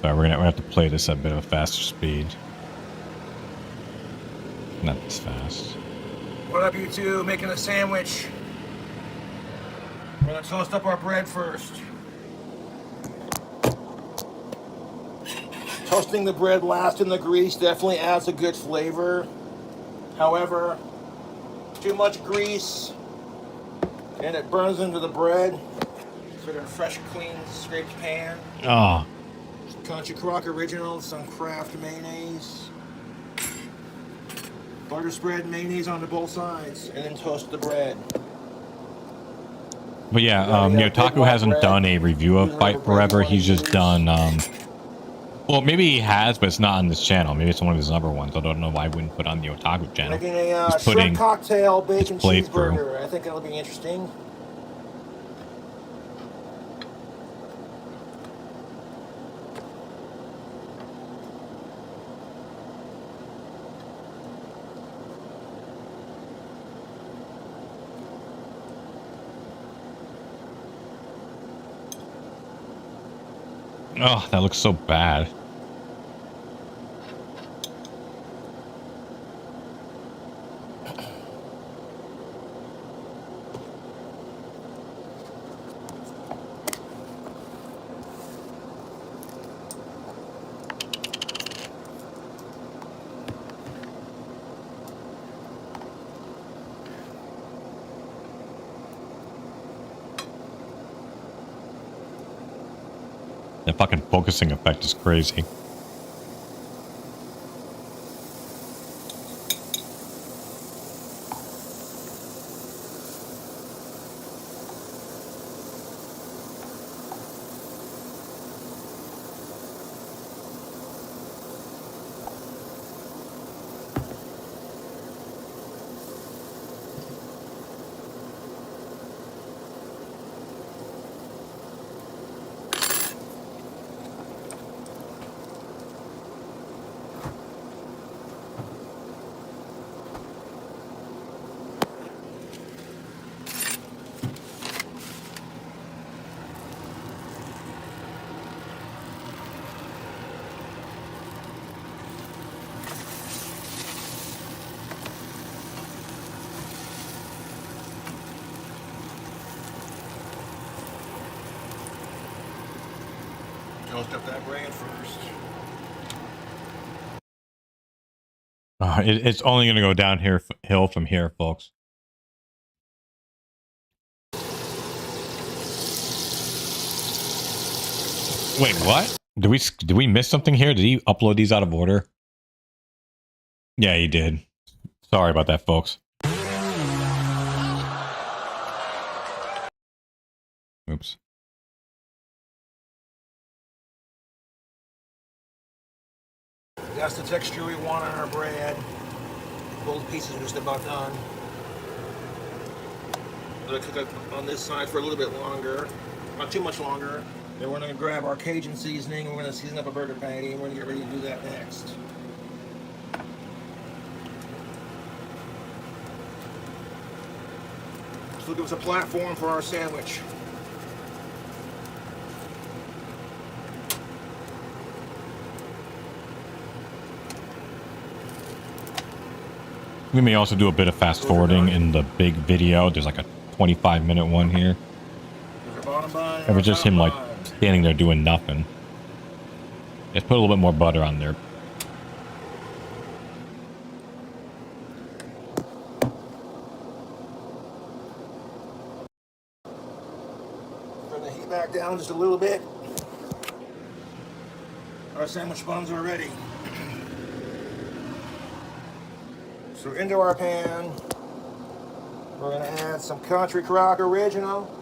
Sorry, we're gonna have to play this at a bit of a faster speed. Not this fast. What up, you two? Making a sandwich. We're gonna toast up our bread first. Toasting the bread last in the grease definitely adds a good flavor. However, too much grease and it burns into the bread. So we're gonna fresh, clean, scraped pan. Oh, Country Crock Original, some Kraft mayonnaise. Butter spread mayonnaise onto both sides, and then toast the bread. but yeah, Otaku hasn't done a review of Fight Forever. He's just done, well, maybe he has, but it's not on this channel. Maybe it's one of his other ones. I don't know why I wouldn't put it on the Otaku channel. Making a He's putting shrimp cocktail bacon his playthrough. cheeseburger. I think that'll be interesting. Oh, that looks so bad. That fucking focusing effect is crazy. Toast up that bread first. It's only going to go downhill from here, folks. Wait, what? Did we miss something here? Did he upload these out of order? Yeah, he did. Sorry about that, folks. Oops. That's the texture we want on our bread. Both pieces are just about done. I'm gonna cook up on this side for a little bit longer, not too much longer. Then we're gonna grab our Cajun seasoning. We're gonna season up a burger patty, and we're gonna get ready to do that next. This will give us a platform for our sandwich. We may also do a bit of fast forwarding in the big video. There's like a 25-minute one here. It was just him like standing there doing nothing. Just put a little bit more butter on there. Turn the heat back down just a little bit. Our sandwich buns are ready. So into our pan, we're gonna add some Country Crock Original.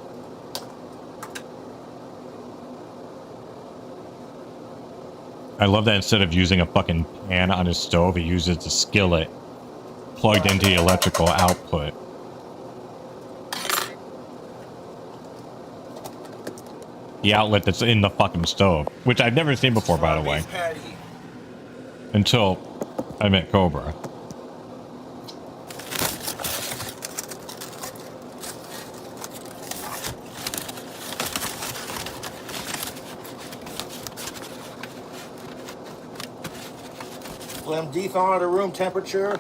I love that instead of using a fucking pan on his stove, he uses a skillet plugged into the electrical output. The outlet that's in the fucking stove, which I've never seen before, by the way. Until I met Cobra. Let them de-thaw to room temperature.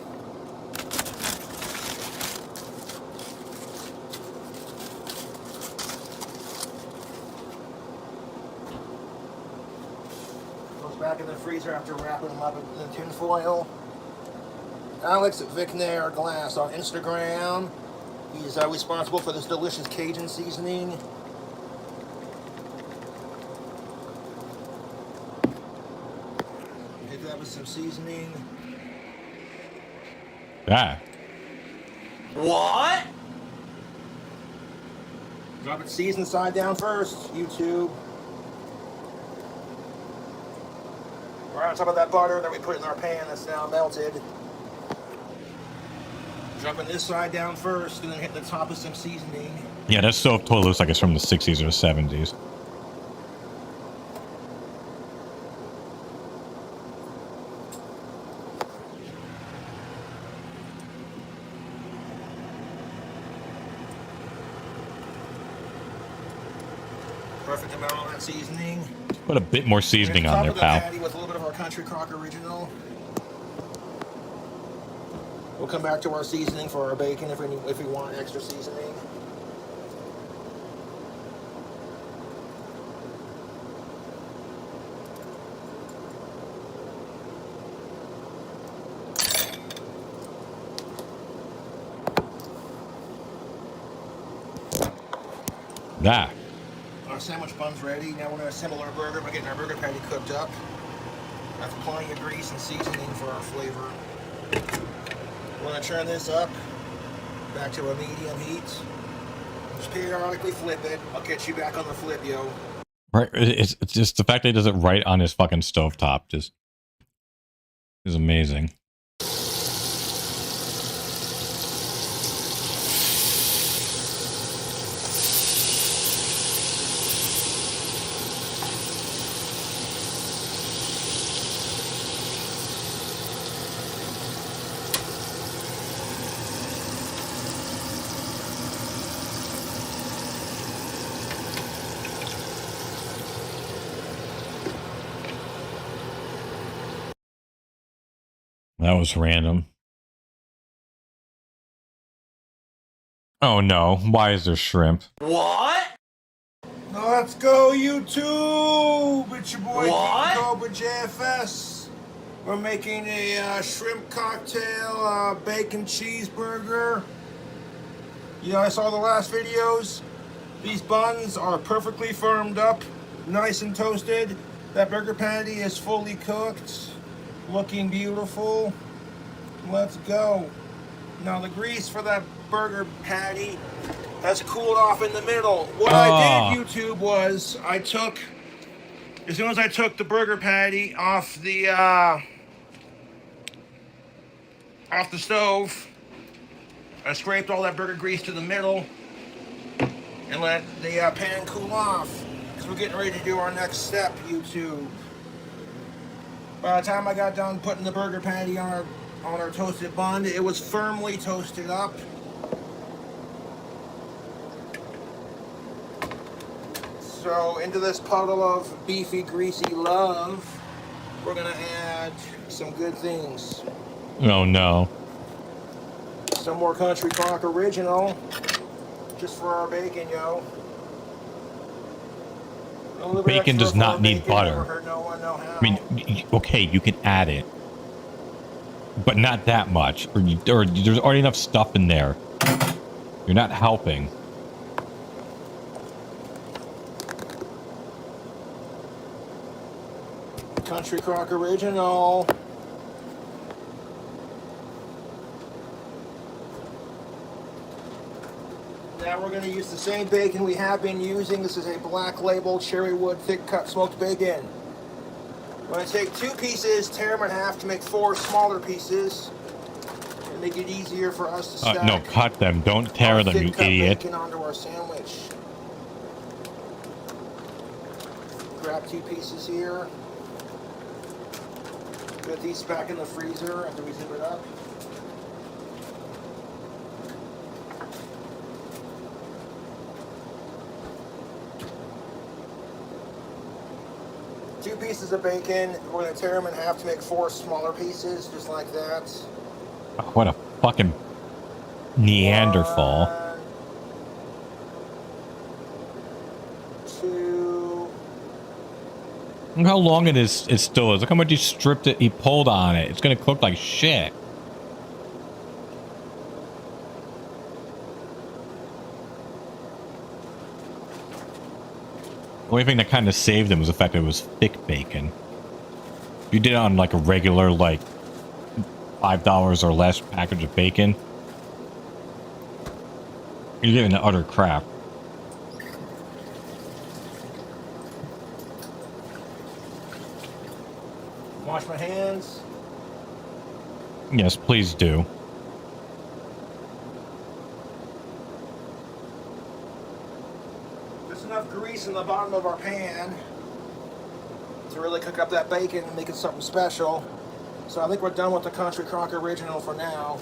Goes back in the freezer after wrapping them up in the tin foil. Alex Vicknair Glass on Instagram. He's responsible for this delicious Cajun seasoning. Hit that with some seasoning. Ah. What? Drop it seasoned side down first, YouTube. Right on top of that butter that we put in our pan that's now melted. Dropping this side down first and then hit the top with some seasoning. Yeah, that stove totally looks like it's from the 60s or 70s. Perfect amount of that seasoning. Put a bit more seasoning on there, pal. Patty with a little bit of our Country Crock Original. We'll come back to our seasoning for our bacon if we want extra seasoning. Ah. Our sandwich bun's ready. Now we're going to assemble our burger by getting our burger patty cooked up. That's plenty of grease and seasoning for our flavor. We're going to turn this up back to a medium heat. Just periodically flip it. I'll get you back on the flip, yo. Right, it's just the fact that he does it right on his fucking stovetop just is amazing. That was random. Oh no, why is there shrimp? What? Let's go, YouTube! It's your boy Kingcobrajfs. We're making a shrimp cocktail, bacon cheeseburger. You know, I saw the last videos. These buns are perfectly firmed up. nice and toasted. That burger patty is fully cooked, looking beautiful. Let's go. Now the grease for that burger patty has cooled off in the middle. What I did, YouTube, was as soon as I took the burger patty off the stove, I scraped all that burger grease to the middle and let the pan cool off. Because we're getting ready to do our next step, YouTube. By the time I got done putting the burger patty on our toasted bun, it was firmly toasted up. So into this puddle of beefy, greasy love, we're gonna add some good things. Oh no. Some more Country Crock Original, just for our bacon, yo. Bacon does not need butter. No one, no how. I mean, okay, you can add it, but not that much. Or there's already enough stuff in there. You're not helping. Country Crock Original. Now we're going to use the same bacon we have been using. This is a Black Label Cherry Wood Thick Cut Smoked Bacon. I'm going to take 2 pieces, tear them in half to make 4 smaller pieces, and make it easier for us to stack. No, cut them. Don't tear them, you idiot. Bacon onto our sandwich. Grab 2 pieces here. Put these back in the freezer after we zip it up. Two pieces of bacon. We're going to tear them in half to make 4 smaller pieces, just like that. Oh, what a fucking Neanderthal. 1, 2. Look how long it still is. Look how much he stripped it. He pulled on it. It's going to cook like shit. The only thing that kind of saved him was the fact that it was thick bacon. If you did it on like a regular, like $5 or less package of bacon, you're getting the utter crap. Wash my hands. Yes, please do. There's enough grease in the bottom of our pan to really cook up that bacon and make it something special. So I think we're done with the Country Crock Original for now.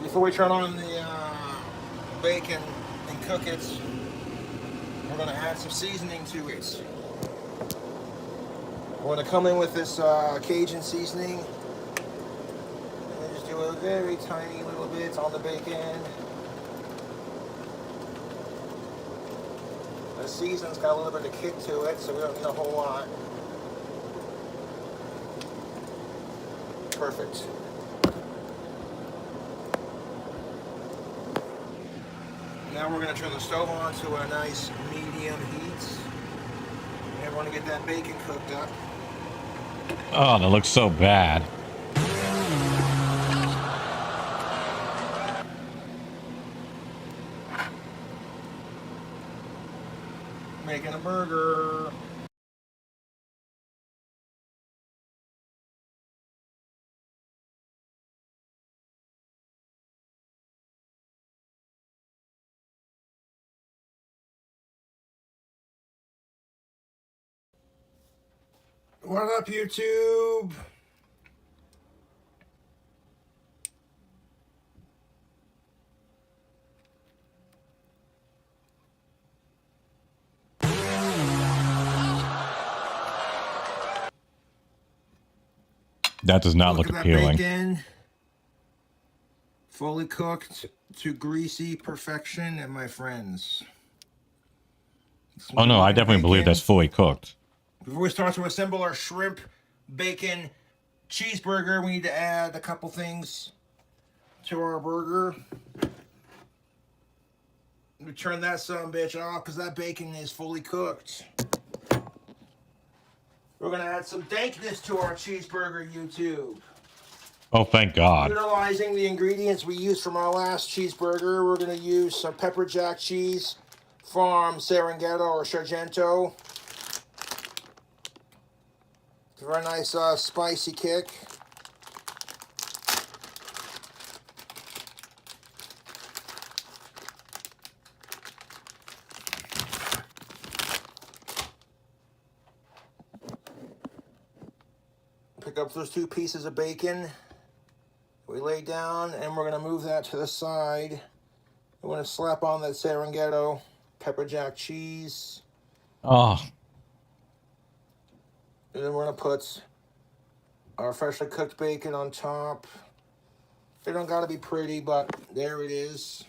Before we turn on the bacon and cook it, we're going to add some seasoning to it. We're going to come in with this Cajun seasoning. And then just do a very tiny little bit on the bacon. The seasoning's got a little bit of kick to it, so we don't need a whole lot. Perfect. Now we're going to turn the stove on to a nice medium heat. And we're going to get that bacon cooked up. Oh, that looks so bad. Making a burger. What up, YouTube? That does not look at that appealing. Bacon, fully cooked to greasy perfection, and my friends. Oh no, I definitely believe that's fully cooked. Before we start to assemble our shrimp, bacon, cheeseburger, we need to add a couple things to our burger. We turn that sumbitch off because that bacon is fully cooked. We're gonna add some dankness to our cheeseburger, YouTube. Oh, thank God. Utilizing the ingredients we used from our last cheeseburger, we're gonna use some pepper jack cheese from Serengeti or Sargento. For a nice spicy kick. Pick up those 2 pieces of bacon. We lay down and we're going to move that to the side. We're going to slap on that Serengeti pepper jack cheese. Oh. And then we're going to put our freshly cooked bacon on top. It don't got to be pretty, but there it is.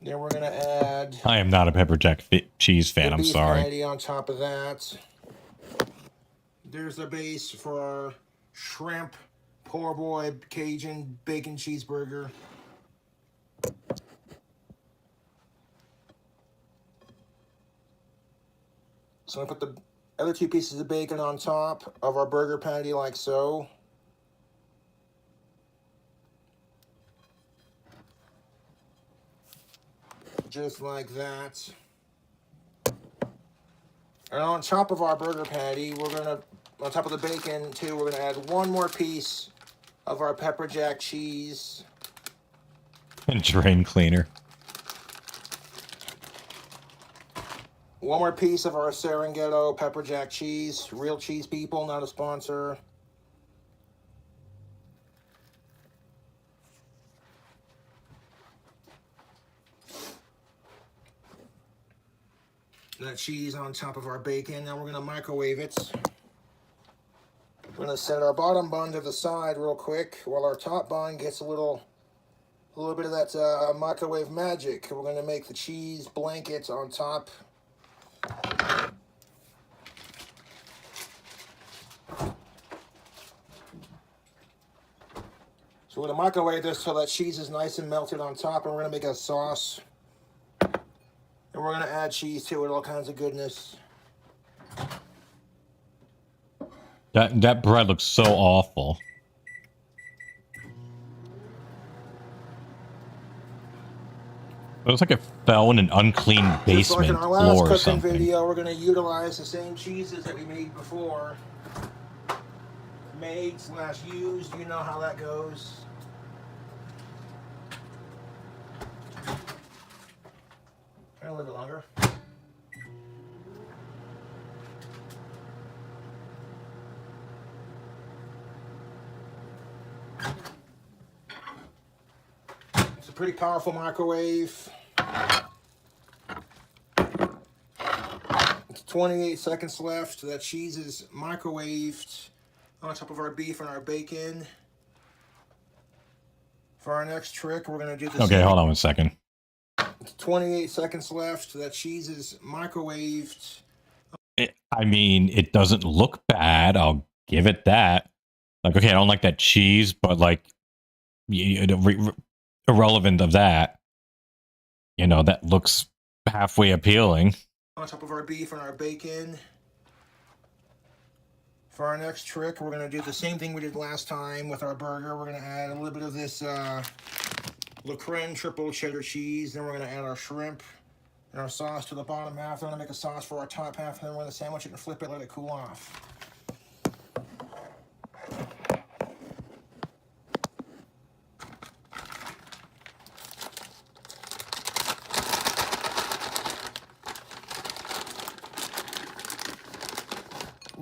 Then we're going to add... I am not a pepper jack cheese fan, I'm sorry. Patty on top of that. There's the base for our shrimp poor boy Cajun bacon cheeseburger. So I'm gonna put the other 2 pieces of bacon on top of our burger patty like so. Just like that. And on top of our burger patty, we're gonna, on top of the bacon too, we're gonna add 1 more piece of our pepper jack cheese. And drain cleaner. 1 more piece of our Serengeti pepper jack cheese. Real cheese, people, not a sponsor. That cheese on top of our bacon. Now we're gonna microwave it. We're gonna set our bottom bun to the side real quick while our top bun gets a little bit of that microwave magic. We're gonna make the cheese blanket on top. So we're gonna microwave this till that cheese is nice and melted on top, and we're gonna make a sauce. And we're gonna add cheese to it, all kinds of goodness. That bread looks so awful. It looks like it fell in an unclean basement Just like in our last floor or cooking something. video, we're gonna utilize the same cheeses that we made before. Made/used, you know how that goes. Try a little bit longer. It's a pretty powerful microwave. It's 28 seconds left. That cheese is microwaved on top of our beef and our bacon. For our next trick, we're going to do the Okay, same. hold on 1 second. It's 28 seconds left. That cheese is microwaved. I mean, it doesn't look bad. I'll give it that. Like, okay, I don't like that cheese, but like, irrelevant of that, you know, that looks halfway appealing. On top of our beef and our bacon. For our next trick, we're going to do the same thing we did last time with our burger. We're going to add a little bit of this Lolcow triple cheddar cheese. Then we're going to add our shrimp and our sauce to the bottom half. Then we're going to make a sauce for our top half. And then we're going to sandwich it and flip it, let it cool off.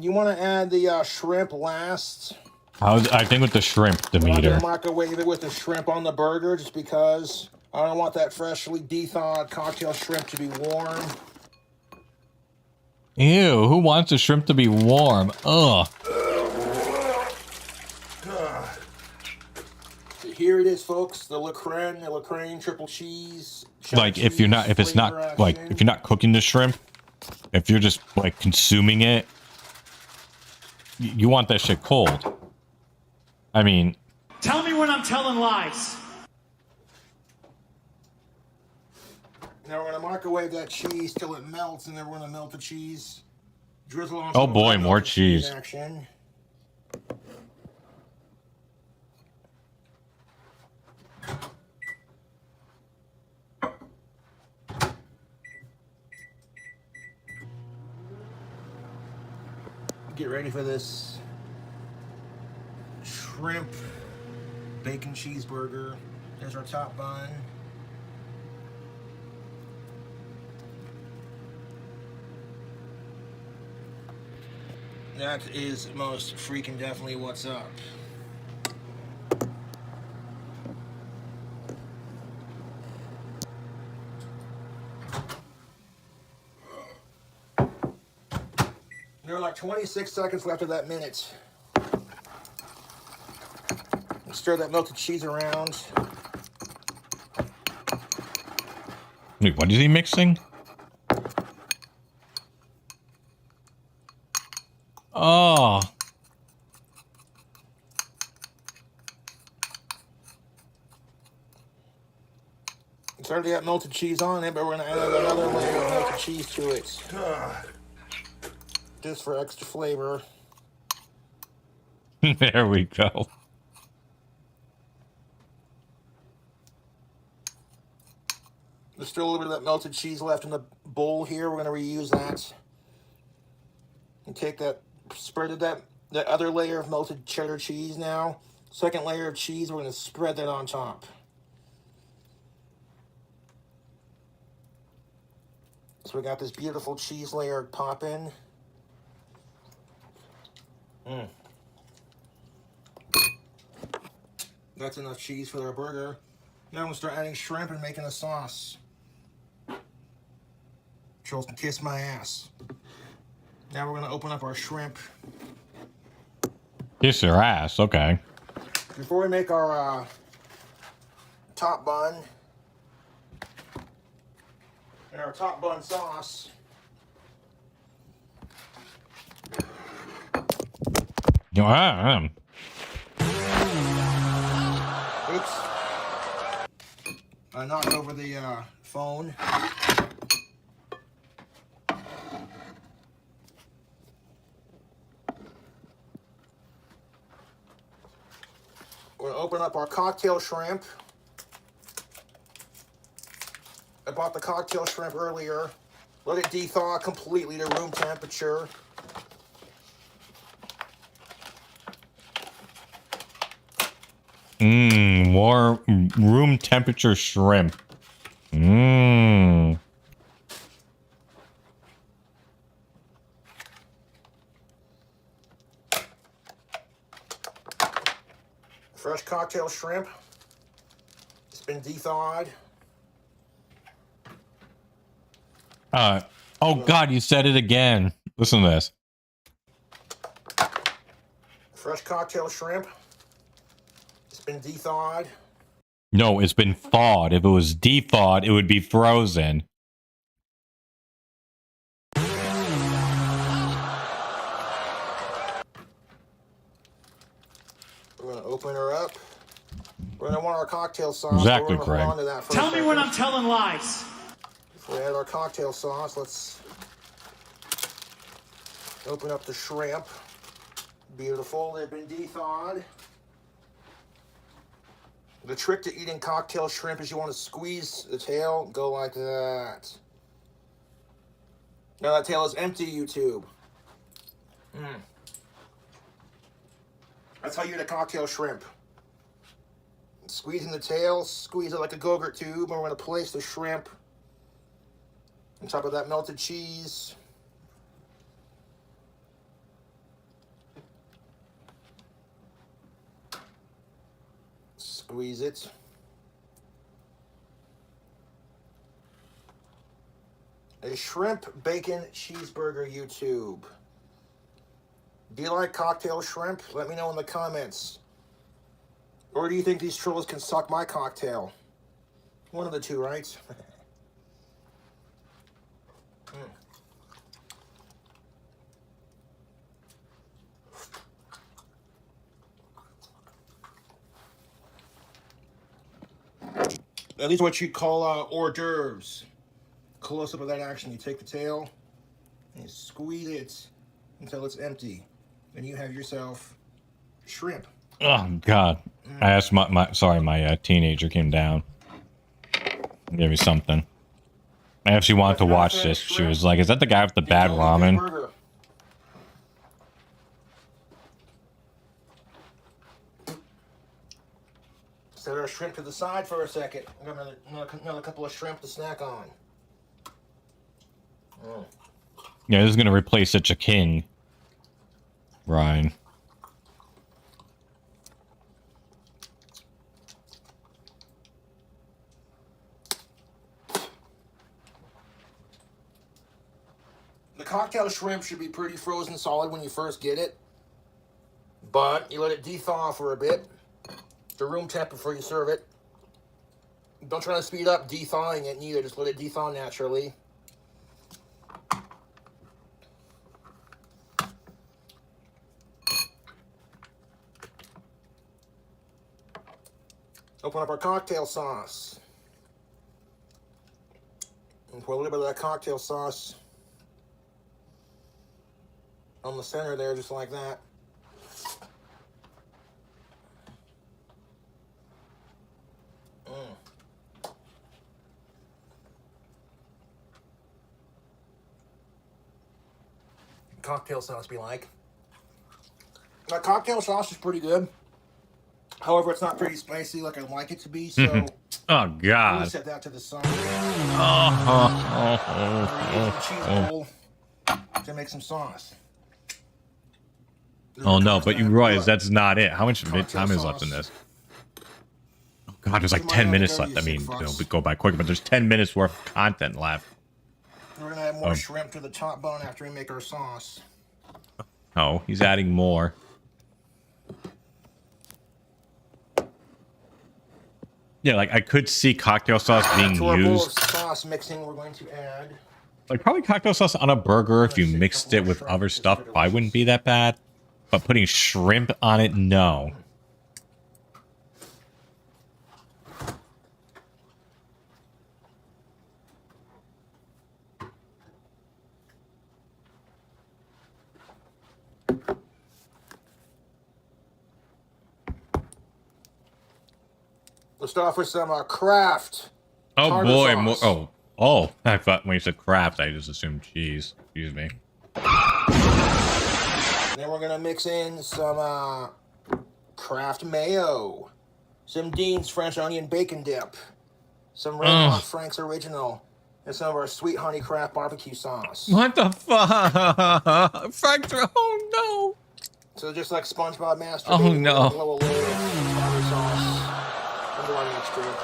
You want to add the shrimp last. I think with the shrimp, Demeter. I'm going to microwave it with the shrimp on the burger just because I don't want that freshly de-thawed cocktail shrimp to be warm. Ew, who wants the shrimp to be warm? Ugh. So here it is, folks. The Lolcow triple cheese. Like, if you're not, if it's not, like, if you're not cooking the shrimp, if you're just, like, consuming it, you want that shit cold. I mean, Tell me when I'm telling lies. Now we're gonna microwave that cheese till it melts, and then we're gonna melt the cheese. Drizzle on Oh some boy, melted more cheese. action. Get ready for this shrimp bacon cheeseburger. There's our top bun. That is most freaking definitely what's up. There are like 26 seconds left of that minute. Stir that melted cheese around. Wait, what is he mixing? Oh. It's already got melted cheese on it, but we're gonna add another layer of melted cheese to it. Just for extra flavor. There we go. There's still a little bit of that melted cheese left in the bowl here. We're gonna reuse that. And take that, spread that other layer of melted cheddar cheese now. Second layer of cheese, we're gonna spread that on top. So we got this beautiful cheese layer popping. That's enough cheese for our burger. Now I'm gonna start adding shrimp and making a sauce. Trolls can kiss my ass. Now we're gonna open up our shrimp. Kiss your ass, okay. Before we make our top bun and our top bun sauce, oops, I knocked over the phone. We're gonna open up our cocktail shrimp. I bought the cocktail shrimp earlier. Let it de-thaw completely to room temperature. Warm room temperature shrimp. Fresh cocktail shrimp. It's been de-thawed. Oh God, you said it again. Listen to this. Fresh cocktail shrimp. It's been de-thawed. No, it's been thawed. If it was de-thawed, it would be frozen. We're gonna open her up. We're gonna want our cocktail sauce. Exactly, We're gonna hold Craig. on to that for Tell a me when second. I'm telling lies. Before we add our cocktail sauce, let's open up the shrimp. Beautiful. They've been de-thawed. The trick to eating cocktail shrimp is you want to squeeze the tail, go like that. Now that tail is empty, YouTube. That's how you eat a cocktail shrimp. Squeezing the tail, squeeze it like a Go-Gurt tube, and we're going to place the shrimp on top of that melted cheese. Squeeze it. A shrimp bacon cheeseburger, YouTube. Do you like cocktail shrimp? Let me know in the comments. Or do you think these trolls can suck my cocktail? One of the two, right? At least what you call hors d'oeuvres. Close up of that action. You take the tail and you squeeze it until it's empty. And you have yourself shrimp. Oh God! I asked my teenager came down, gave me something. I actually wanted to watch this. She was like, "Is that the guy with the bad ramen?" Set our shrimp to the side for a second. I got another couple of shrimp to snack on. Yeah, this is gonna replace such a king, Ryan. The cocktail shrimp should be pretty frozen solid when you first get it, but you let it de-thaw for a bit to room temp before you serve it. Don't try to speed up de-thawing it neither, just let it de-thaw naturally. Open up our cocktail sauce. And pour a little bit of that cocktail sauce on the center there, just like that. Cocktail sauce be like. My cocktail sauce is pretty good. However, it's not pretty spicy like I'd like it to be, so Oh I'm God! gonna set that to the side. Cheese bowl to make some sauce. Oh no! But you realize that's not it. How much time is left in this? Oh God! There's like 10 minutes left. I mean, we go by quick, but there's 10 minutes worth of content left. We're gonna add more shrimp to the top bone after we make our sauce. Oh, he's adding more. Yeah, like I could see cocktail sauce being To our bowl of used. sauce mixing, we're going to add. Like probably cocktail sauce on a burger if you mixed it with other stuff probably wouldn't be that bad. But putting shrimp on it, no. Let's start off with some Kraft. Oh tartar boy, sauce. oh! I thought when you said Kraft, I just assumed cheese. Excuse me. Then we're gonna mix in some Kraft mayo, some Dean's French onion bacon dip, some Red Hot Frank's original, and some of our sweet honey Kraft barbecue sauce. What the fuck? Frank, oh no! So just like SpongeBob Master. Oh, no. Blow a load of tartar sauce into our mixture.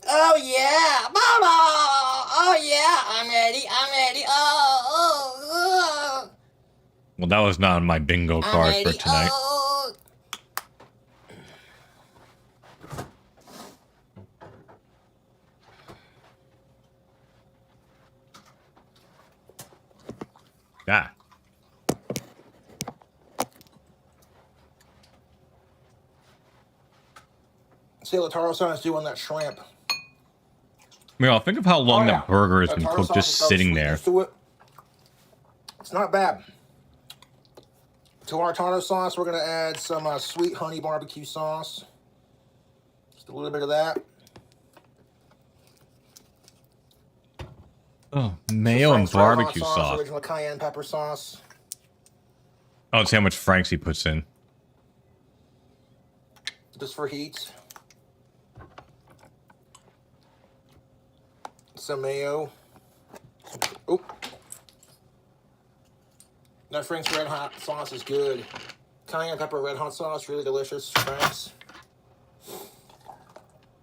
Oh yeah, mama! Oh yeah, I'm ready. Oh. Well, that was not on my bingo card for tonight. Oh. Yeah. See what the tartar sauce do on that shrimp. Meryl, think of how long Oh, yeah. that burger has That been tartar cooked sauce just is so sitting sweet there. to it. It's not bad. To our tartar sauce, we're going to add some sweet honey barbecue sauce. Just a little bit of that. Oh, mayo and Frank's Red Hot barbecue sauce. Original cayenne pepper sauce. Oh, let's see how much Frank's he puts in. Just for heat. Some mayo. Oh. That Frank's Red Hot sauce is good. Cayenne pepper red hot sauce, really delicious. Frank's.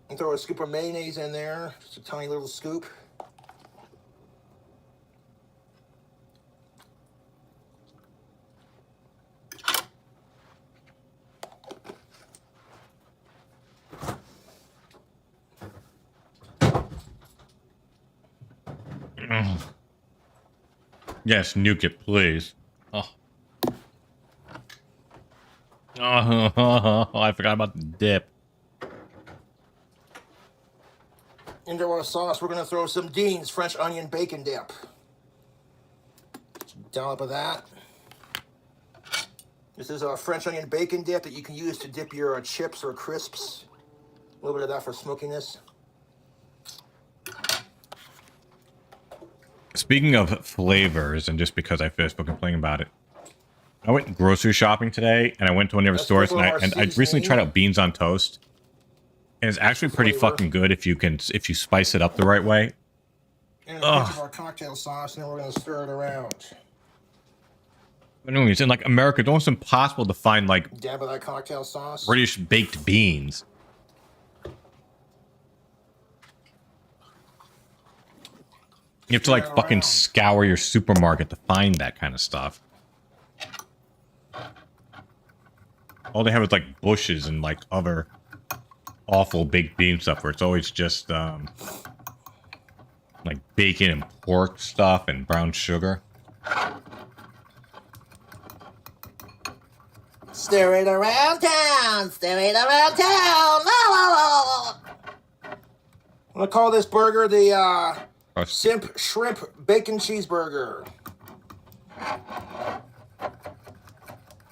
And throw a scoop of mayonnaise in there. Just a tiny little scoop. Yes, nuke it, please. Oh. Oh, I forgot about the dip. Into our sauce, we're going to throw some Dean's French onion bacon dip. Dollop of that. This is a French onion bacon dip that you can use to dip your chips or crisps. A little bit of that for smokiness. Speaking of flavors, and just because I first been complaining about it, I went grocery shopping today, and I went to one of the stores, and I recently tried out beans on toast, and it's actually pretty fucking good if you spice it up the right way. And a pinch of our cocktail sauce, and then we're gonna stir it around. But anyways, in like America, it's almost impossible to find like Dab of that cocktail sauce. British baked beans. You have to like fucking scour your supermarket to find that kind of stuff. All they have is like bushes and like other awful baked bean stuff where it's always just like bacon and pork stuff and brown sugar. Stir it around town, stir it around town. I'm gonna call this burger the Simp Shrimp Bacon Cheeseburger.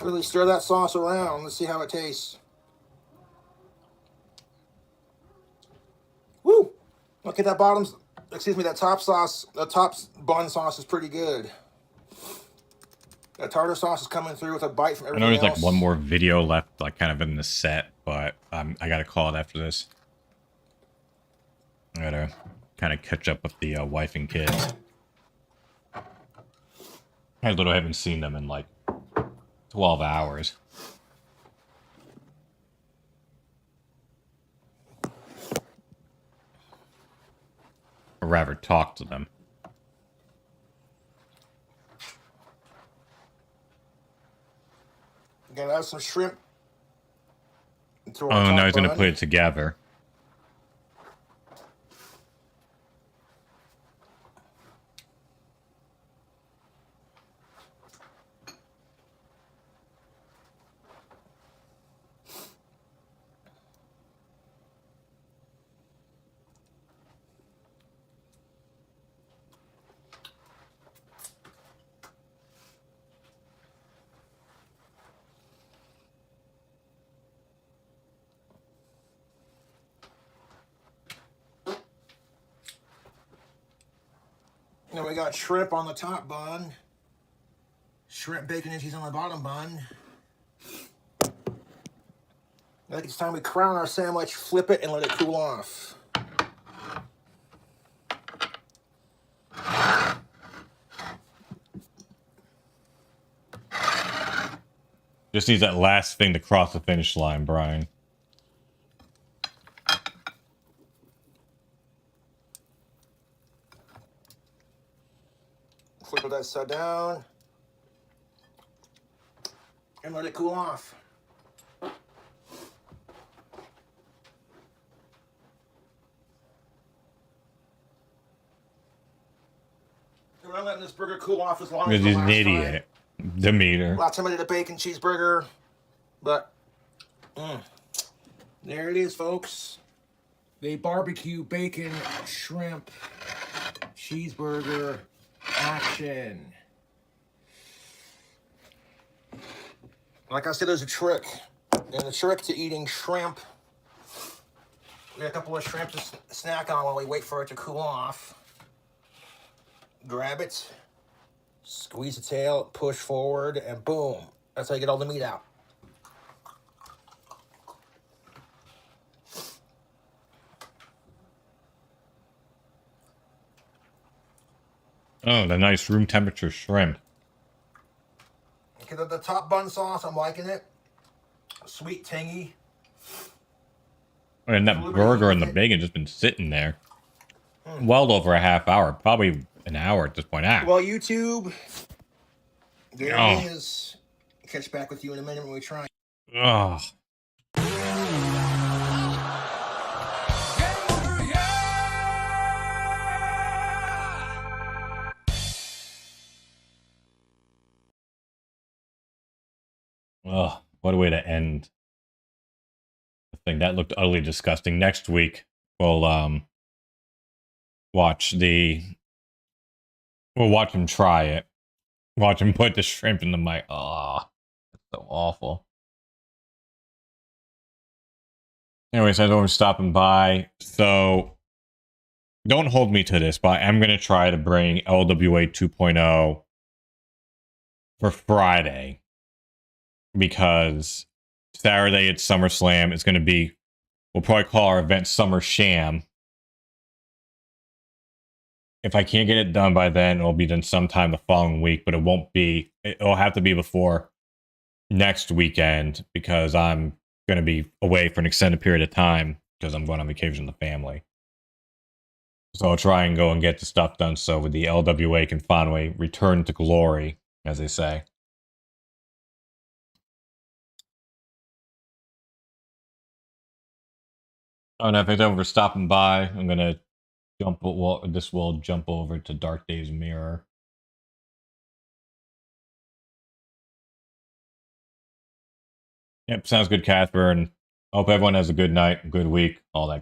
Really stir that sauce around. Let's see how it tastes. Woo! Look at that that top sauce. The top bun sauce is pretty good. That tartar sauce is coming through with a bite from I everything know there's else. like one more video left, like kind of in the set, but I gotta call it after this. I gotta kind of catch up with the wife and kids. I literally haven't seen them in like 12 hours. Or rather, talk to them. Gotta have some shrimp. Oh, now he's gonna put it together. Then we got shrimp on the top bun. Shrimp, bacon, and cheese on the bottom bun. I think it's time we crown our sandwich, flip it, and let it cool off. Just needs that last thing to cross the finish line, Brian. Flip that side down. And let it cool off. We're not letting this burger cool off as long as Because the he's an last idiot. Demeter. Last time I did a bacon cheeseburger, but there it is, folks. The barbecue bacon shrimp cheeseburger action. Like I said, there's a trick. And the trick to eating shrimp, we got a couple of shrimp to snack on while we wait for it to cool off. Grab it, squeeze the tail, push forward, and boom. That's how you get all the meat out. Oh, the nice room temperature shrimp. Okay, the top bun sauce, I'm liking it. Sweet, tangy. And that burger and the bacon just been sitting there. Well over a half hour. Probably an hour at this point. Well, YouTube, there it is. Catch back with you in a minute when we try. Oh. Oh, what a way to end the thing. That looked utterly disgusting. Next week, we'll watch the. We'll watch him try it. Watch him put the shrimp in the mic. Oh, that's so awful. Anyways, I know we're stopping by. So don't hold me to this, but I'm going to try to bring LWA 2.0 for Friday. Because Saturday it's SummerSlam. It's going to be, we'll probably call our event Summer Sham. If I can't get it done by then, it'll be done sometime the following week, but it won't be, it'll have to be before next weekend because I'm going to be away for an extended period of time because I'm going on vacation with the family. So I'll try and go and get the stuff done so with the LWA can finally return to glory, as they say. Oh, and I think over stopping by, I'm going to jump, well, this will jump over to Dark Days Mirror. Yep, sounds good, Catherine. Hope everyone has a good night, good week, all that